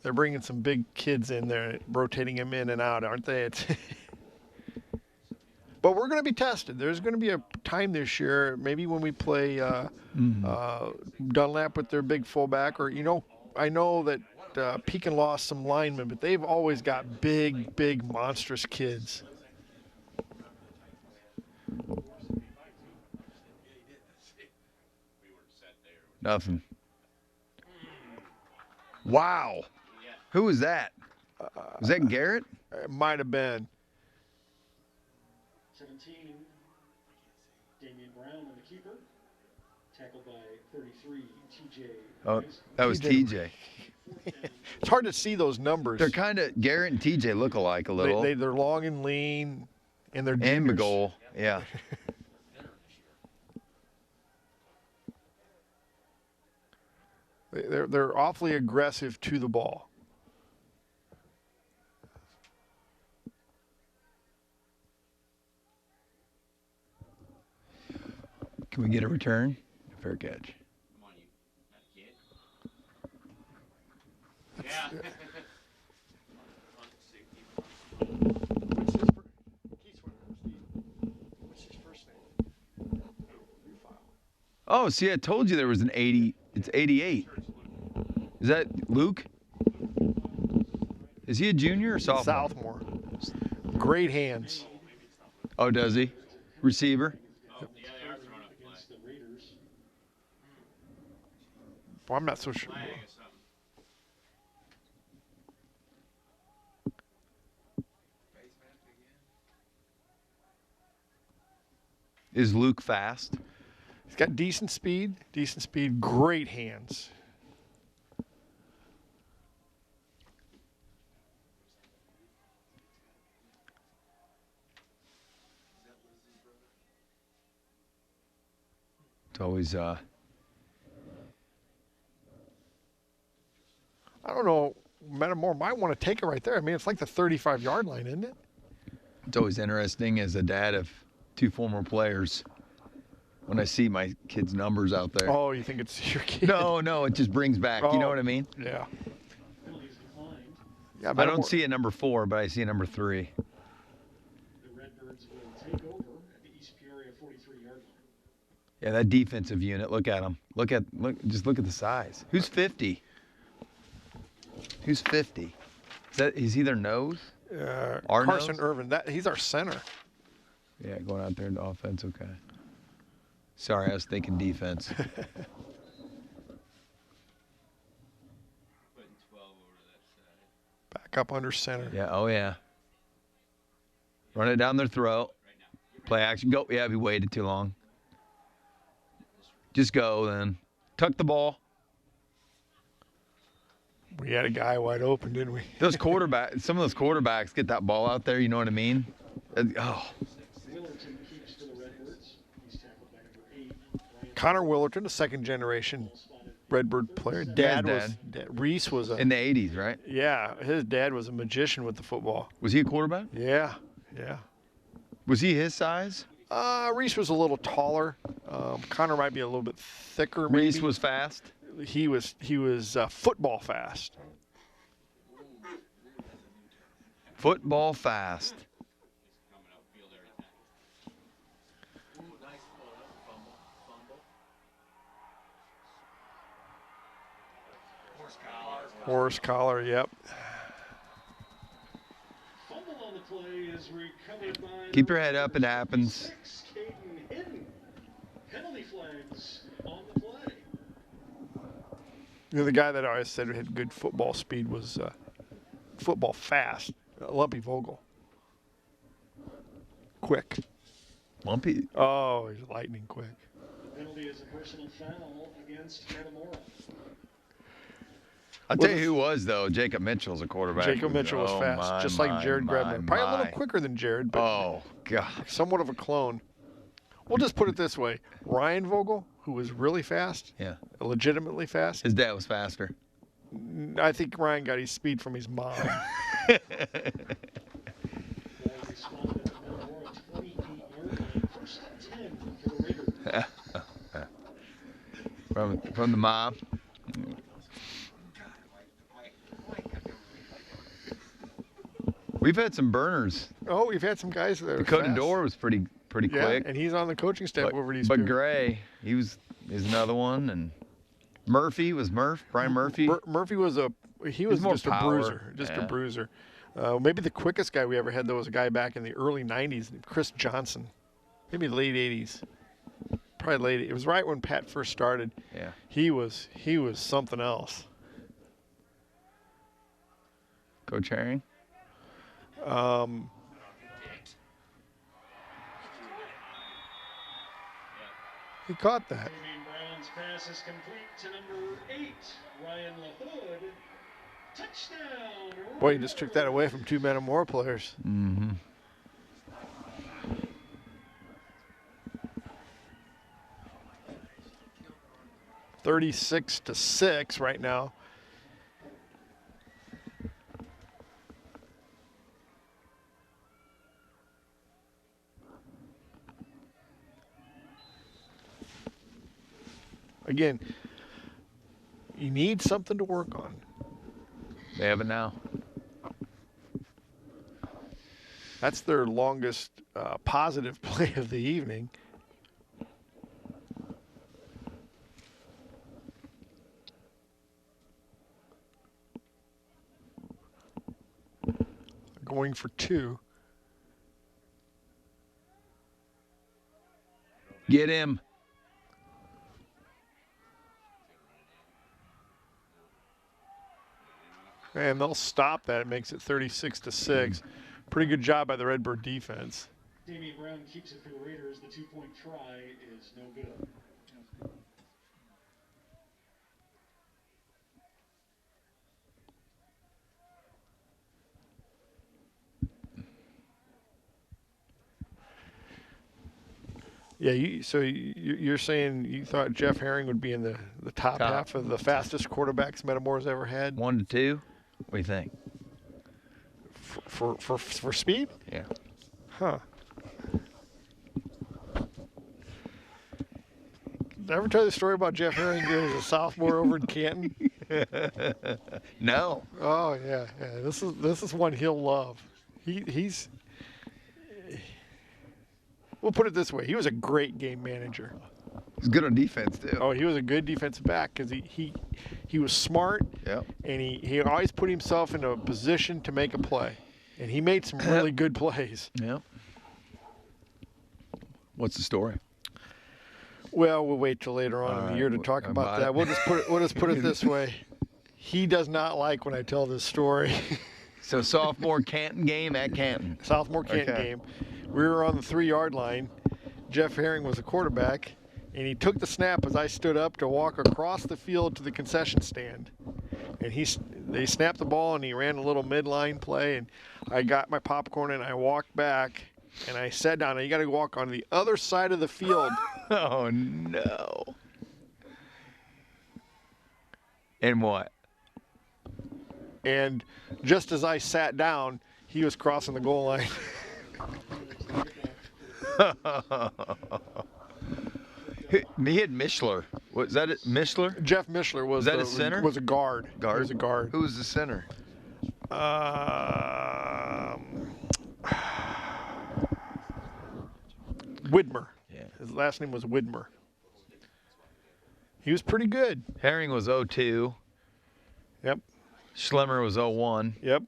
they're bringing some big kids in there, rotating them in and out, aren't they? But we're going to be tested. There's going to be a time this year, maybe when we play Dunlap with their big fullback, or I know that Pekin lost some linemen, but they've always got big, monstrous kids. Nothing. Wow. Who was that? Was that Garrett? It might have been. 17, Damian Brown and the keeper. Tackled by 33, TJ. Oh, that was TJ. It's hard to see those numbers. They're kind of, Garrett and TJ look alike a little. They're long and lean, and they're and juniors. McGoal, yeah. They're awfully aggressive to the ball. Can we get a return? Fair catch. Come on, you kid. Yeah. What's his first name? Oh, see, I told you there was an 80. It's 88. Is that Luke? Is he a junior or sophomore? Sophomore. Great hands. Oh, does he? Receiver? Against the Raiders. Well, I'm not so sure. Is Luke fast? He's got decent speed, great hands. It's always I don't know. Metamor might want to take it right there. I mean, it's like the 35-yard line, isn't it? It's always interesting as a dad of 2 former players when I see my kids' numbers out there. Oh, you think it's your kid? No, it just brings back. You know what I mean? Yeah. Penalties declined. Yeah, I don't Metamor- see a number 4, but I see a number 3. The Redbirds will take over at the East Peoria 43-yard line. Yeah, that defensive unit. Look at them. Just look at the size. Who's 50? Who's 50? Is he their nose? Our Carson nose? Irvin. He's our center. Yeah, going out there in the offense. Okay. Sorry, I was thinking defense. Putting 12 over to that side. Back up under center. Yeah. Oh yeah. Run it down their throat. Play action. Go. Yeah, we waited too long. Just go then. Tuck the ball. We had a guy wide open, didn't we? Some of those quarterbacks get that ball out there. You know what I mean? Oh. Willerton keeps for the Redbirds. He's tackled by number 8. Ryan Connor Willerton, a second-generation Redbird player. Dad Reese was In the 80s, right? his dad was a magician with the football. Was he a quarterback? Yeah. Was he his size? Reese was a little taller. Connor might be a little bit thicker. Maybe. Reese was fast. He was football fast. Football fast. Coming upfield every time. Ooh, nice pull up, fumble. Horse collar, yep. Fumble on the play is recovered by Keep your head up. It happens. 6, Caden Hidden. Penalty flags on the play. You know, the guy that I always said had good football speed was football fast. Lumpy Vogel. Quick. Lumpy. Oh, he's lightning quick. The penalty is a personal foul against Metamora. I'll tell you who was, though. Jacob Mitchell's a quarterback. Jacob Mitchell was fast, just like Jared Grebner. Probably a little quicker than Jared, but Oh, God. somewhat of a clone. We'll just put it this way. Ryan Vogel, who was really fast, Yeah. legitimately fast, His dad was faster. I think Ryan got his speed from his mom. Ball responded at the Metamora 28-yard line. First and 10 for the Raiders. From the mob. We've had some burners. Oh, we've had some guys that are Dakota fast. Dorr was pretty Yeah, quick. and he's on the coaching staff over these. But Gray, is another one, and Murphy was Brian Murphy. Murphy was He's more just a power. bruiser, Yeah. a bruiser. Maybe the quickest guy we ever had though was a guy back in the early '90s, Chris Johnson, maybe late '80s, probably late. It was right when Pat first started. Yeah. He was something else. Coach Herring. He caught that. Moving Brown's pass is complete to number 8, Ryan LaHood. Touchdown. Boy, he just took that away from 2 Metamora players. Mm-hmm. $36-6 right now. Again, you need something to work on. They have it now. That's their longest positive play of the evening. going for 2. Get him. And they'll stop that. It makes it 36-6. Pretty good job by the Redbird defense. Damian Brown keeps it for the Raiders. The 2-point try is no good. Yeah, so you're saying you thought Jeff Herring would be in the top half of the fastest quarterbacks Metamor's ever had? 1 to 2. What do you think? For speed? Yeah. Huh. Did I ever tell you the story about Jeff Herring as a sophomore over in Canton? No. Oh yeah. This is one he'll love. He's. We'll put it this way: he was a great game manager. He's good on defense too. Oh, he was a good defensive back because he was smart. Yep. And he always put himself in a position to make a play, and he made some really good plays. Yep. What's the story? Well, we'll wait till later on All in the right, year to talk about it. that. We'll just put it this way: he does not like when I tell this story. So sophomore Canton game at Canton. Sophomore Canton Okay. game. We were on the 3-yard line. Jeff Herring was the quarterback, and he took the snap as I stood up to walk across the field to the concession stand. And they snapped the ball, and he ran a little midline play, and I got my popcorn, and I walked back, and I sat down. And you got to walk on the other side of the field. Oh no. And what? And just as I sat down, he was crossing the goal line. He had Mishler. Was that it? Mishler? Jeff Mishler was that a center? Was a guard. Guard. He was a guard. Who was the center? Widmer. Yeah. His last name was Widmer. He was pretty good. Herring was 02. Yep. Schlemmer was 01. Yep.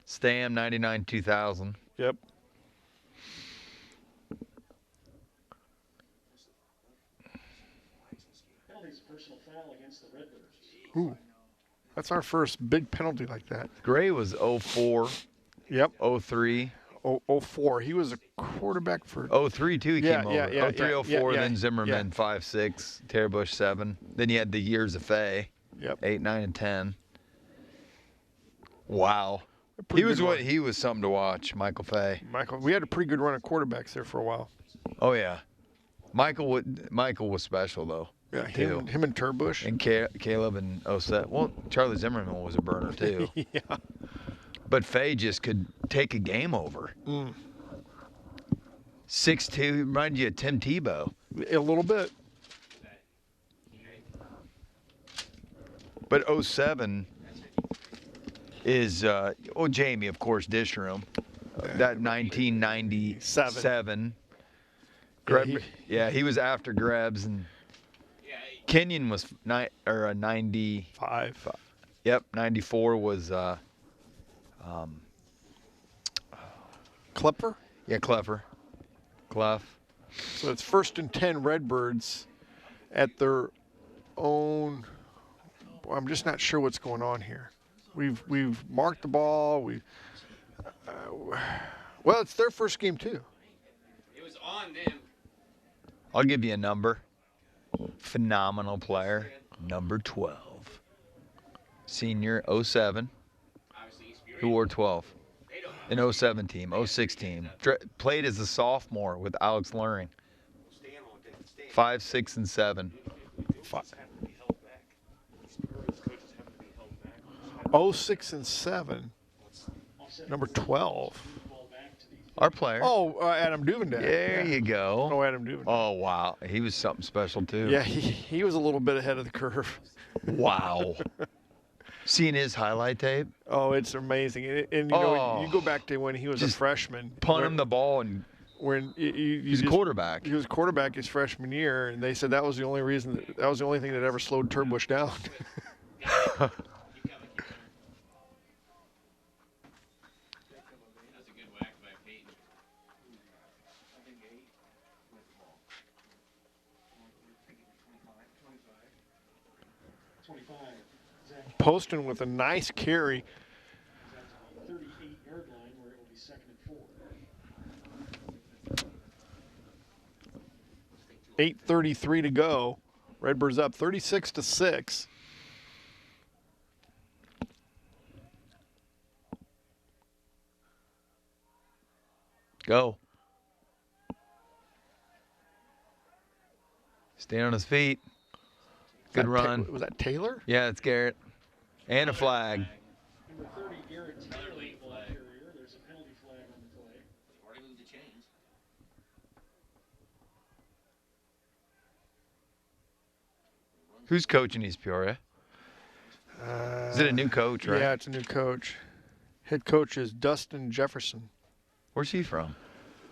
Stam 99 2000. Yep. Penalty's a personal foul against the Redbirds. Ooh. That's our first big penalty like that. Gray was 04. Yep. 03. 04. He was a quarterback for 03 too. He Yeah, came yeah, over. yeah, 03, yeah, 04. yeah, Then yeah. Zimmerman 5-6. Terbush 7. Then you had the years of Fay. Yep. 8, 9, and 10. Wow. Pretty He was good what one. he was something to watch. Michael Fay. Michael. We had a pretty good run of quarterbacks there for a while. Oh yeah. Michael was special though. Yeah, too. him and Terbush. And Caleb and 07. Well, Charlie Zimmerman was a burner too. Yeah. But Fay just could take a game over. 6'2", reminded you of Tim Tebow. A little bit. But 07 is, Jamie, of course, dish room. That 1997. He was after Grebs, and Kenyon was 95. Yep, 94 was Klepper. yeah, Clef. So it's 1st and 10 Redbirds at their own. I'm just not sure what's going on here. We've marked the ball. Well, it's their first game too. It was on them. I'll give you a number. Phenomenal player, number 12. Senior 07, who wore 12. An 07 team, 06 team. Played as a sophomore with Alex Luring. 5, 6, and 7. 06 and 7. Number 12. Our player. Oh, Adam Duvendale. There you go. Oh, Adam Duvendale. Oh, wow. He was something special, too. Yeah, he was a little bit ahead of the curve. Wow. Seeing his highlight tape, Oh, it's amazing. And you know, you go back to when he was a Just freshman. punt him the ball, and When he's a quarterback. He was quarterback his freshman year, and they said that was the only reason. That was the only thing that ever slowed Terbush down. 25. Zach Poston with a nice carry. is at the 38-yard line where it will be 2nd and 4. 8:33 to go. Redbirds up 36-6. Go. Stay on his feet. Good run. Was that Taylor? Yeah, it's Garrett. And a flag. Number 30, Garrett Taylor, the ball carrier. There's a penalty flag on the play. Already moved the chains. Who's coaching East Peoria? Is it a new coach, right? Yeah, it's a new coach. Head coach is Dustin Jefferson. Where's he from?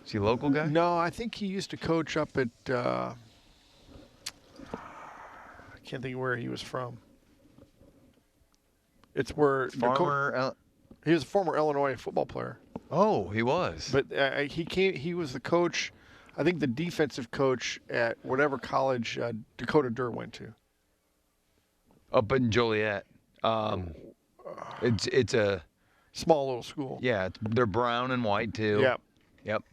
Is he a local guy? No, I think he used to coach up at, I can't think of where he was from. It's where he was a former Illinois football player. Oh, he was. But he was the coach, I think the defensive coach at whatever college Dakota Durr went to. Up in Joliet. It's a Small little school. yeah. They're brown and white too. Yeah. Yep.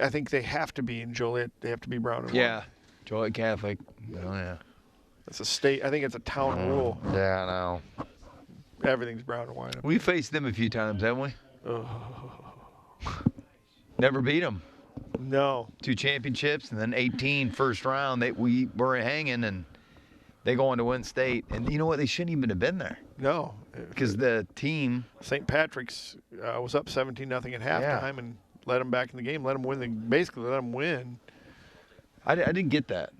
I think they have to be in Joliet. They have to be brown and white. Yeah. Joliet Catholic. Oh yeah. It's a state. I think it's a town rule. Yeah, I know. Everything's brown and white. We faced them a few times, haven't we? Oh. Never beat them. No. 2 championships and then 18 first round. We were hanging and they go on to win state. And you know what? They shouldn't even have been there No. because the team. St. Patrick's was up 17-0 at halftime and let them back in the game. Let them win. Basically let them win. I didn't get that.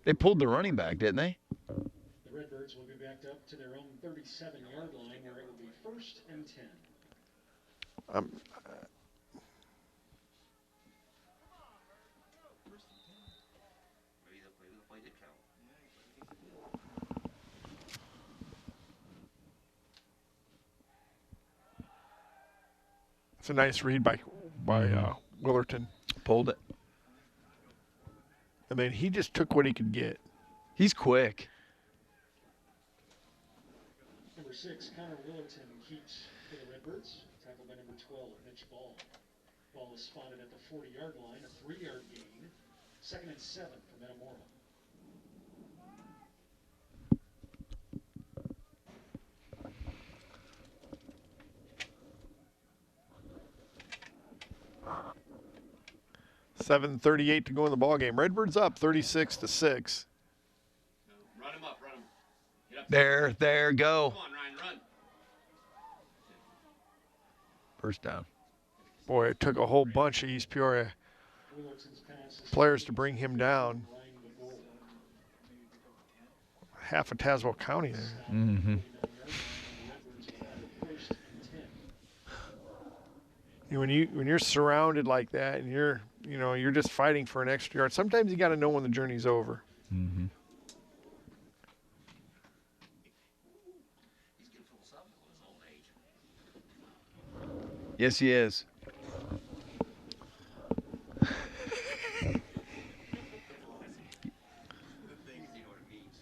They pulled the running back, didn't they? The Redbirds will be backed up to their own 37-yard line where it will be 1st and 10. Maybe the play did count. It's a nice read by Willerton. Pulled it. I mean, he just took what he could get. He's quick. Number 6, Connor Willerton keeps for the Redbirds. Tackled by number 12, Mitch Ball. Ball is spotted at the 40-yard line, a 3-yard gain. 2nd and 7 for Metamora. $7:38 to go in the ball game. Redbirds up 36-6. Run him up, run him. Get up. There, go. Come on, Ryan, run. First down. Boy, it took a whole bunch of East Peoria Willerton's pass is players to bring him down. line the goal. Half of Tazewell County there. Mm-hmm. 39 yards, and the Redbirds will have it 1st and 10. When you're surrounded like that and you're just fighting for an extra yard, sometimes you got to know when the journey's over. Mm-hmm. He's getting philosophical in his old age. Yes, he is. You know what it means.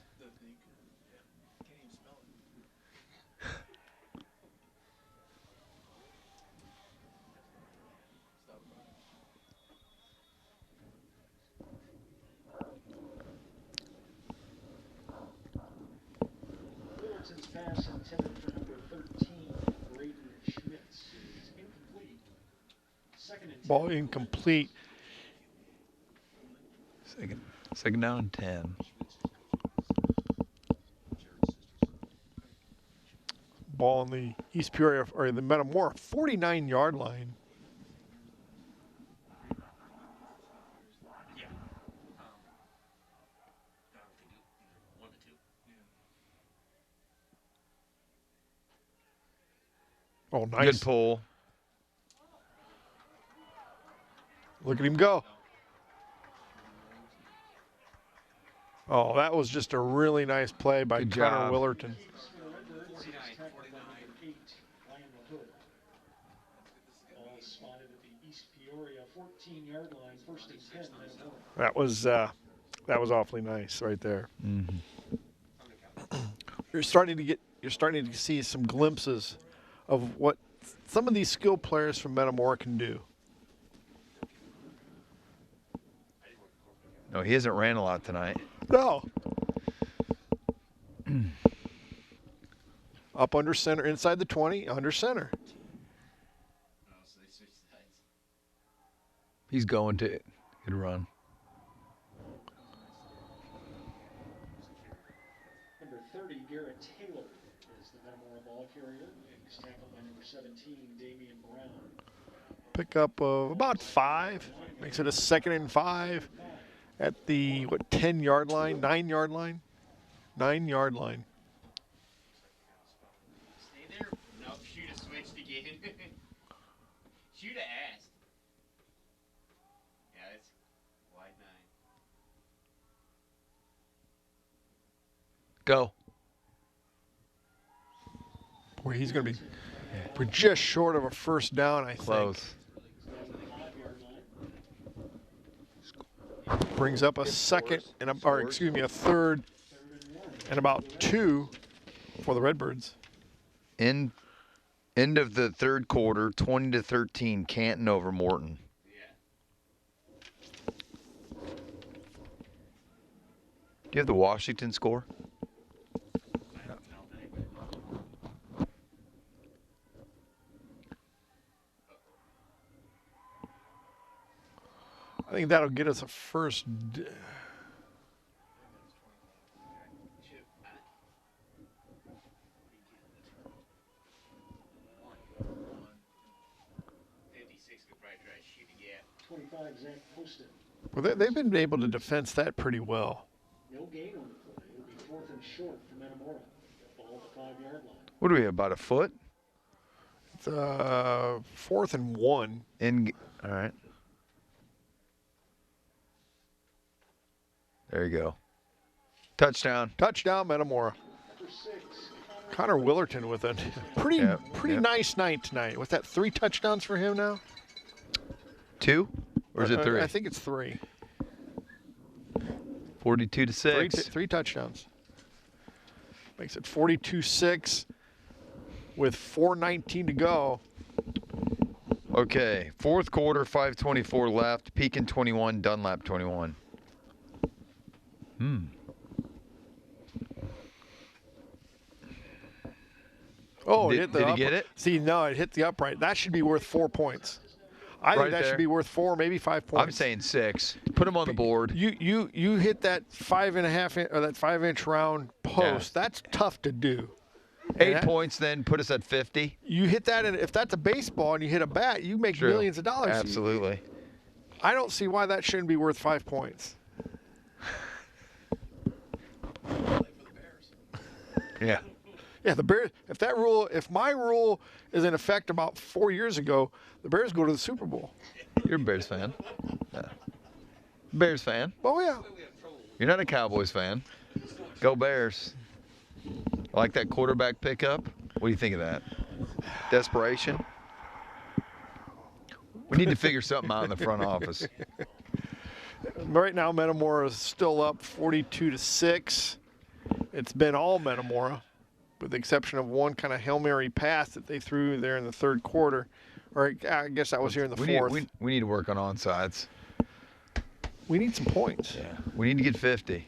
Willerton's pass intended for number 13, Braden Schmitz, is incomplete. 2nd and 10. Ball incomplete. Second down and 10. Ball on the East Peoria or the Metamor 49-yard line. Yeah. I don't think either 1 to 2. Oh, nice. Good pull. Look at him go. Oh, that was just a really nice play by Good Connor job. Willerton. For the Redbirds, he is tackled by number 8, Ryan LaHood. Ball is spotted at the East Peoria 14-yard line, 1st and 10, Metamora. That was awfully nice right there. Mm-hmm. you're starting to see some glimpses of what some of these skilled players from Metamora can do. No, he hasn't ran a lot tonight. No. Up under center, inside the 20, under center. He's going to. Good run. Number 30, Garrett Taylor is the Metamora ball carrier. He's tackled by number 17, Damian Brown. Pickup of about 5. Makes it a 2nd and 5 at the, 10-yard line? 9-yard line? 9-yard line. Stay there. Nope, shoot a switched again. Shoot a ass. Yeah, that's wide 9. Go. Boy, he's going to be. We're just short of a first down, I think. Close. Brings up a second and a 3rd and about 2 for the Redbirds. End of the 3rd quarter, 20-13, Canton over Morton. Yeah. Do you have the Washington score? I think that'll get us a first. Shoot. 56 could probably try to shoot a gap. 25, Zach Poston. Well, they've been able to defense that pretty well. No gain on the play. It'll be 4th and short for Metamora. Ball at the 5-yard line. What do we have, about a foot? It's 4th and 1. All right. There you go. Touchdown. Touchdown, Metamora. Connor Willerton with a pretty nice night tonight. Was that 3 touchdowns for him now? 2? Or is it 3? I think it's 3. 42-6. 3 touchdowns. Makes it 42-6 with 4:19 to go. Okay, 4th quarter, 5:24 left. Pekin 21, Dunlap 21. Oh, Did he get it? See, no, it hit the upright. That should be worth 4 points. I think that should be worth 4, maybe 5 points. I'm saying 6. Put him on the board. You hit that 5.5 or that 5-inch round post. Yeah. That's tough to do. 8 points, then put us at 50. You hit that, and if that's a baseball and you hit a bat, you make millions of dollars. Absolutely. I don't see why that shouldn't be worth 5 points. Yeah. Yeah, the Bears. If my rule is in effect about 4 years ago, the Bears go to the Super Bowl. You're a Bears fan. Yeah. Bears fan. Oh yeah. You're not a Cowboys fan. Go Bears. I like that quarterback pickup. What do you think of that? Desperation. We need to figure something out in the front office. Right now, Metamora is still up 42-6. It's been all Metamora, with the exception of one kind of Hail Mary pass that they threw there in the 3rd quarter. Or I guess that was here in the 4th. We need to work on onside. We need some points. Yeah. We need to get 50.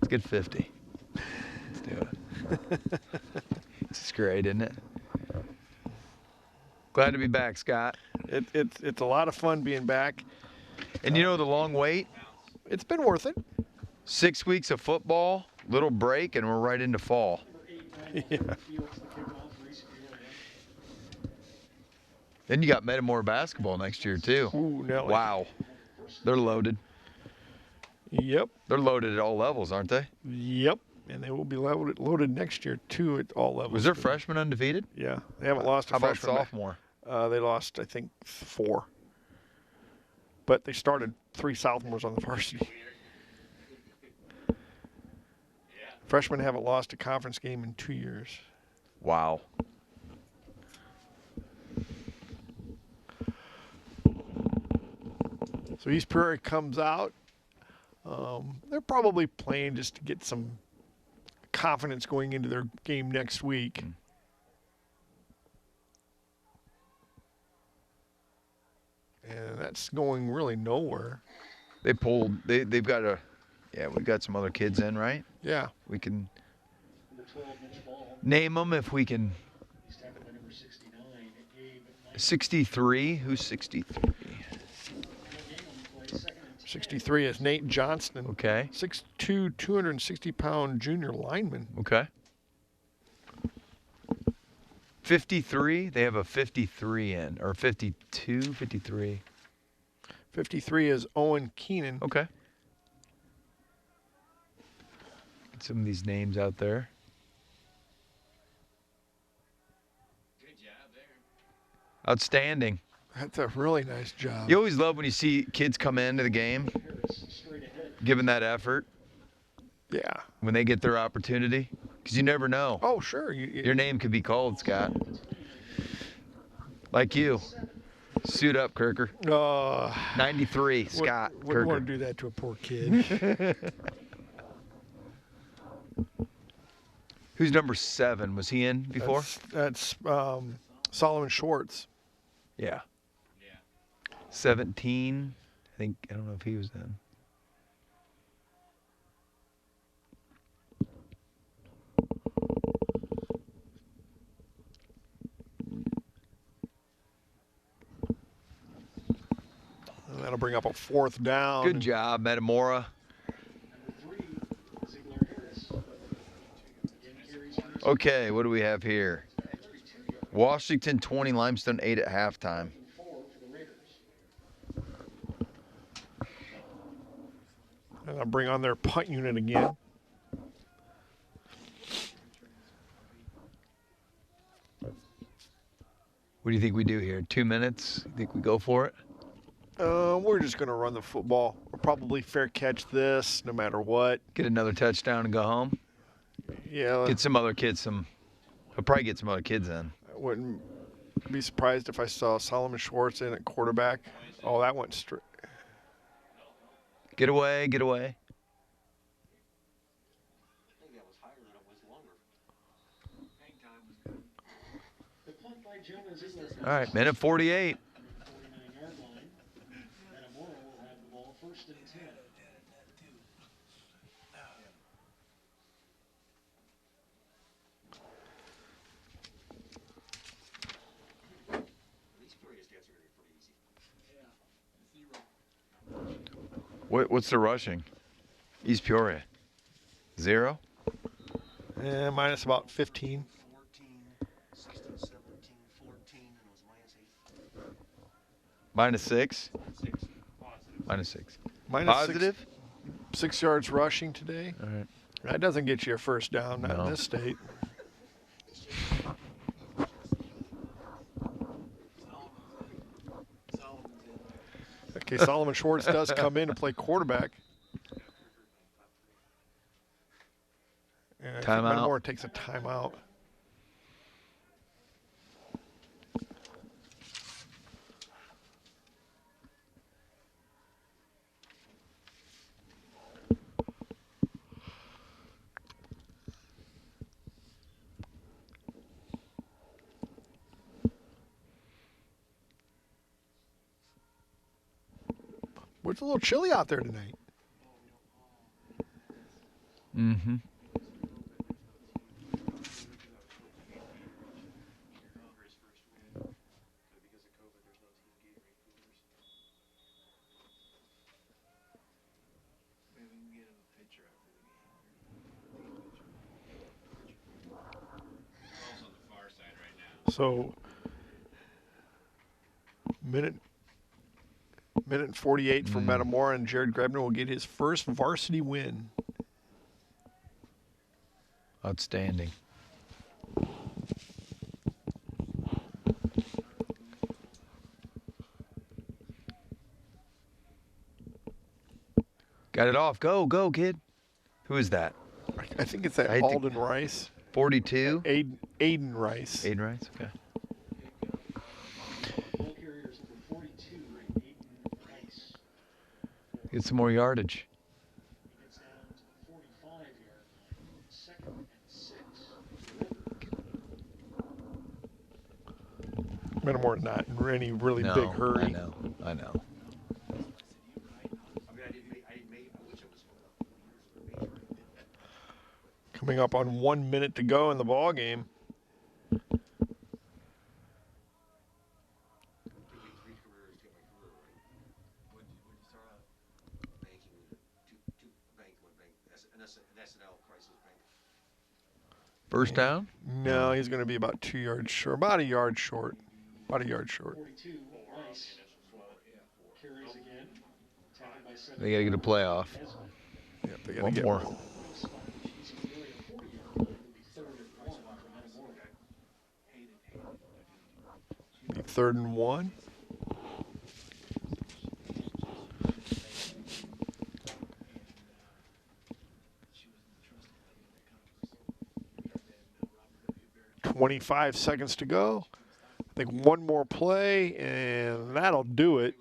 Let's get 50. Let's do it. It's great, isn't it? Glad to be back, Scott. It's a lot of fun being back. And you know the long wait? It's been worth it. 6 weeks of football, little break, and we're right into fall. Yeah. Then you got Metamor basketball next year, too. Ooh, Nelly. Wow. They're loaded. Yep. They're loaded at all levels, aren't they? Yep. And they will be loaded next year, too, at all levels. Was their freshman undefeated? Yeah. They haven't lost a How about freshman. sophomore? They lost, I think, 4. But they started 3 sophomores on the varsity. Freshmen haven't lost a conference game in 2 years. Wow. So East Peoria comes out. They're probably playing just to get some confidence going into their game next week. And that's going really nowhere. They pulled. They've got a. Yeah, we got some other kids in, right? Yeah. We can Number 12, Mitch Ball. name them if we can. He's tackled by number 69, Abe Knight. 63. Who's 63? No game on the play, 2nd and 10. 63 is Nate Johnston. Okay. 6'2", 260-pound junior lineman. Okay. 53. They have a 53 in, or 52, 53. 53 is Owen Keenan. Okay. Get some of these names out there. Good job there. Outstanding. That's a really nice job. You always love when you see kids come into the game, Harris straight ahead. giving that effort Yeah. when they get their opportunity, because you never know. Oh, sure. Your name could be called, Scott. Like you. Suit up, Kirker. 93, Scott. Wouldn't Kirker. want to do that to a poor kid. Who's number 7? Was he in before? That's Salomon Schwartz. Yeah. Yeah. 17. I don't know if he was in. And that'll bring up a 4th down. Good job, Metamora. Number 3, Ziegler Harris. Again carries for his Okay, what do we have here? 32 yards. Washington 20, Limestone 8 at halftime. 4 for the Raiders. And I'll bring on their punt unit again. What do you think we do here? 2 minutes? You think we go for it? We're just going to run the football. We'll probably fair catch this no matter what. Get another touchdown and go home? Yeah, Get some other kids He'll probably get some other kids in. I wouldn't be surprised if I saw Salomon Schwartz in at quarterback. Oh, that went straight. Get away, get away. I think that was higher than it was longer. Hang time was good. The punt by Jonah Ziegler. All right, minute 48. 49-yard line. Metamora will have the ball 1st and 10. These Peoria stats are going to be pretty easy. What's the rushing? East Peoria. 0? Minus about 15. 14, 16, 17, 14, and it was -8. Minus 6? 6. Positive. Minus 6. Minus Positive? 6 yards rushing today. All right. That doesn't get you a 1st down, not No. in this state. Okay, Salomon Schwartz does come in to play quarterback. And I think Timeout. Metamora takes a timeout. It's a little chilly out there tonight. Mm-hmm. Ball's on the far side right now. So, minute and 48 for Metamora, and Jared Grebner will get his first varsity win. Outstanding. Got it off. Go, go, kid. Who is that? I think it's that I think- Alden Rice. 42? Aiden Rice. Aiden Rice? Okay. Ball carriers number 42, Aiden Rice. Get some more yardage. Metamor not in any really No, big hurry. I know. I mean, I wish it was. Coming up on 1 minute to go in the ball game. First down? No, he's going to be about 2 yards short. About a yard short. About a yard short. 42, nice. Carries again. Tackled by 7. They got to get a playoff. Yep, they got to One get more. one. Be 3rd and 1. "25 seconds to go. I think one more play, and that'll do it."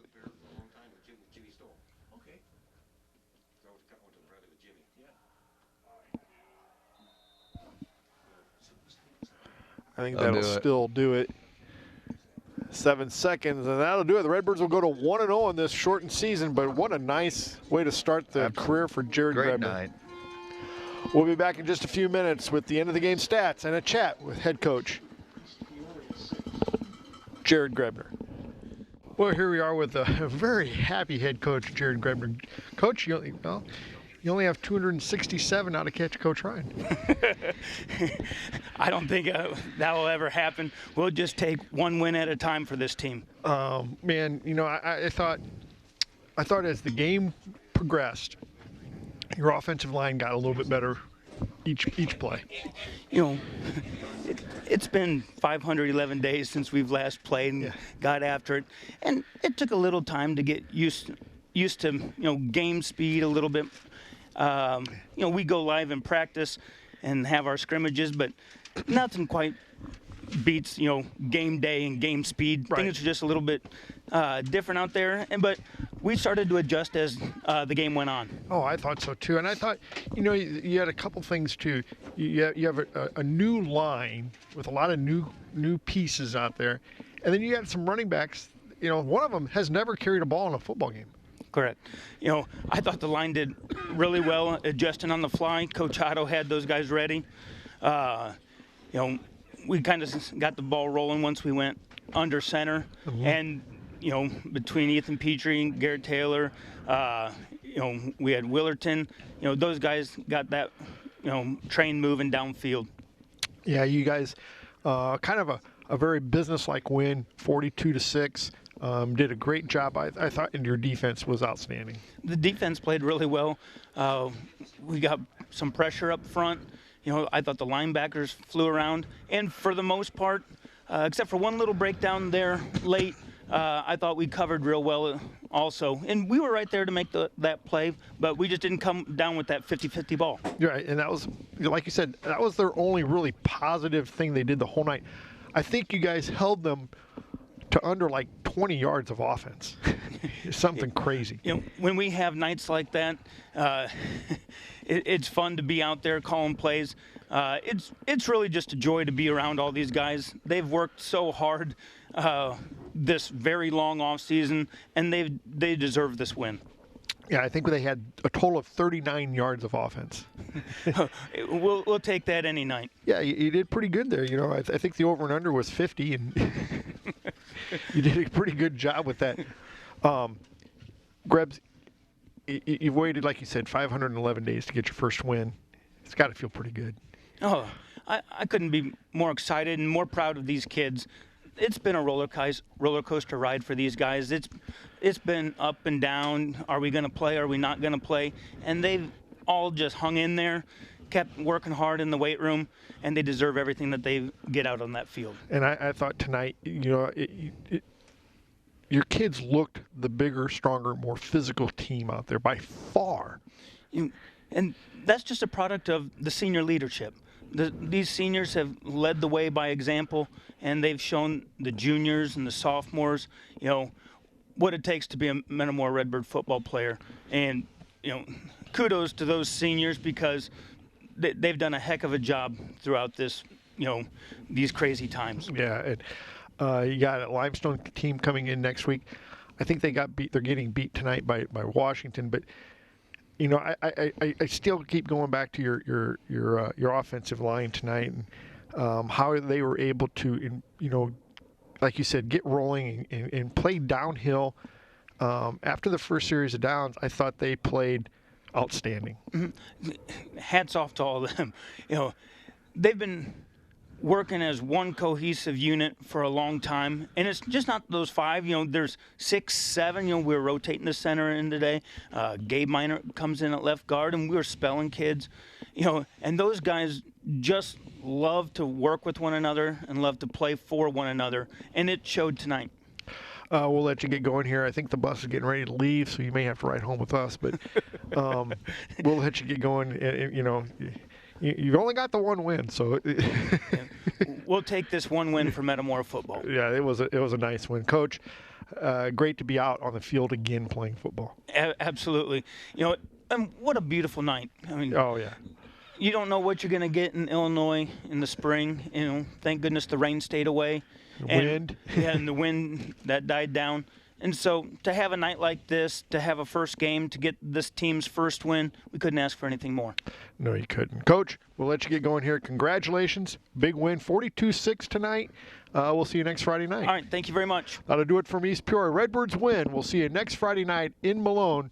I think That'll that'll do it. still do it. 7 seconds, and that'll do it. The Redbirds will go to 1-0 in this shortened season, but what a nice way to start the career for Jared Great Grebner. night. We'll be back in just a few minutes with the end of the game stats and a chat with head coach Jared Grebner. Well, here we are with a very happy head coach, Jared Grebner. Coach, you only have 267 now to catch Coach Ryan. I don't think that will ever happen. We'll just take one win at a time for this team. Man, I thought as the game progressed, your offensive line got a little bit better each play. It's been 511 days since we've last played and got after it, and it took a little time to get used to game speed a little bit. We go live in practice and have our scrimmages, but nothing quite beats game day and game speed. Right. Things are just a little bit different out there, but we started to adjust as the game went on. Oh, I thought so too, and I thought you had a couple things too. You have a new line with a lot of new pieces out there, and then you had some running backs. One of them has never carried a ball in a football game. Correct. I thought the line did really well adjusting on the fly. Coach Otto had those guys ready. We kind of got the ball rolling once we went under center, and between Ethan Petrie and Garrett Taylor, we had Willerton. Those guys got that train moving downfield. Yeah, you guys, kind of a very businesslike win, 42-6. Did a great job. I thought, and your defense was outstanding. The defense played really well. We got some pressure up front. I thought the linebackers flew around, and for the most part, except for one little breakdown there late, I thought we covered real well also. And we were right there to make that play, but we just didn't come down with that 50-50 ball. Right, and that was, like you said, that was their only really positive thing they did the whole night. I think you guys held them to under like 20 yards of offense. Something crazy. When we have nights like that, it's fun to be out there calling plays. It's really just a joy to be around all these guys. They've worked so hard this very long off season, and they deserve this win. Yeah, I think they had a total of 39 yards of offense. We'll take that any night. Yeah, you did pretty good there. I think the over and under was 50, and you did a pretty good job with that. Grebs, you've waited, like you said, 511 days to get your first win. It's got to feel pretty good. Oh, I couldn't be more excited and more proud of these kids. It's been a roller coaster ride for these guys. It's been up and down. Are we going to play? Are we not going to play? And they've all just hung in there, kept working hard in the weight room, and they deserve everything that they get out on that field. And I thought tonight, your kids looked the bigger, stronger, more physical team out there by far. And that's just a product of the senior leadership. These seniors have led the way by example, and they've shown the juniors and the sophomores, what it takes to be a Metamor Redbird football player. And, kudos to those seniors because they've done a heck of a job throughout this, these crazy times. Yeah, You got a Limestone team coming in next week. I think they got beat. They're getting beat tonight by Washington, but you know, I still keep going back to your offensive line tonight and how they were able to, you know, like you said, get rolling and play downhill. After the first series of downs, I thought they played outstanding. Mm-hmm. Hats off to all of them. You know, they've been working as one cohesive unit for a long time, and it's just not those 5. You know, there's 6, 7. You know, we're rotating the center in today. Gabe Miner comes in at left guard, and we're spelling kids. You know, and those guys just love to work with one another and love to play for one another, and it showed tonight. We'll let you get going here. I think the bus is getting ready to leave, so you may have to ride home with us, but we'll let you get going. You know, you've only got the one win, so we'll take this one win for Metamor football. Yeah, it was a nice win, Coach. Great to be out on the field again playing football. Absolutely. You know, and what a beautiful night. I mean, oh yeah. You don't know what you're going to get in Illinois in the spring. You know, thank goodness the rain stayed away. Wind. Yeah, and the wind that died down. And so to have a night like this, to have a first game, to get this team's first win, we couldn't ask for anything more. No, you couldn't. Coach, we'll let you get going here. Congratulations. Big win, 42-6 tonight. We'll see you next Friday night. All right, thank you very much. That'll do it from East Peoria. Redbirds win. We'll see you next Friday night in Malone.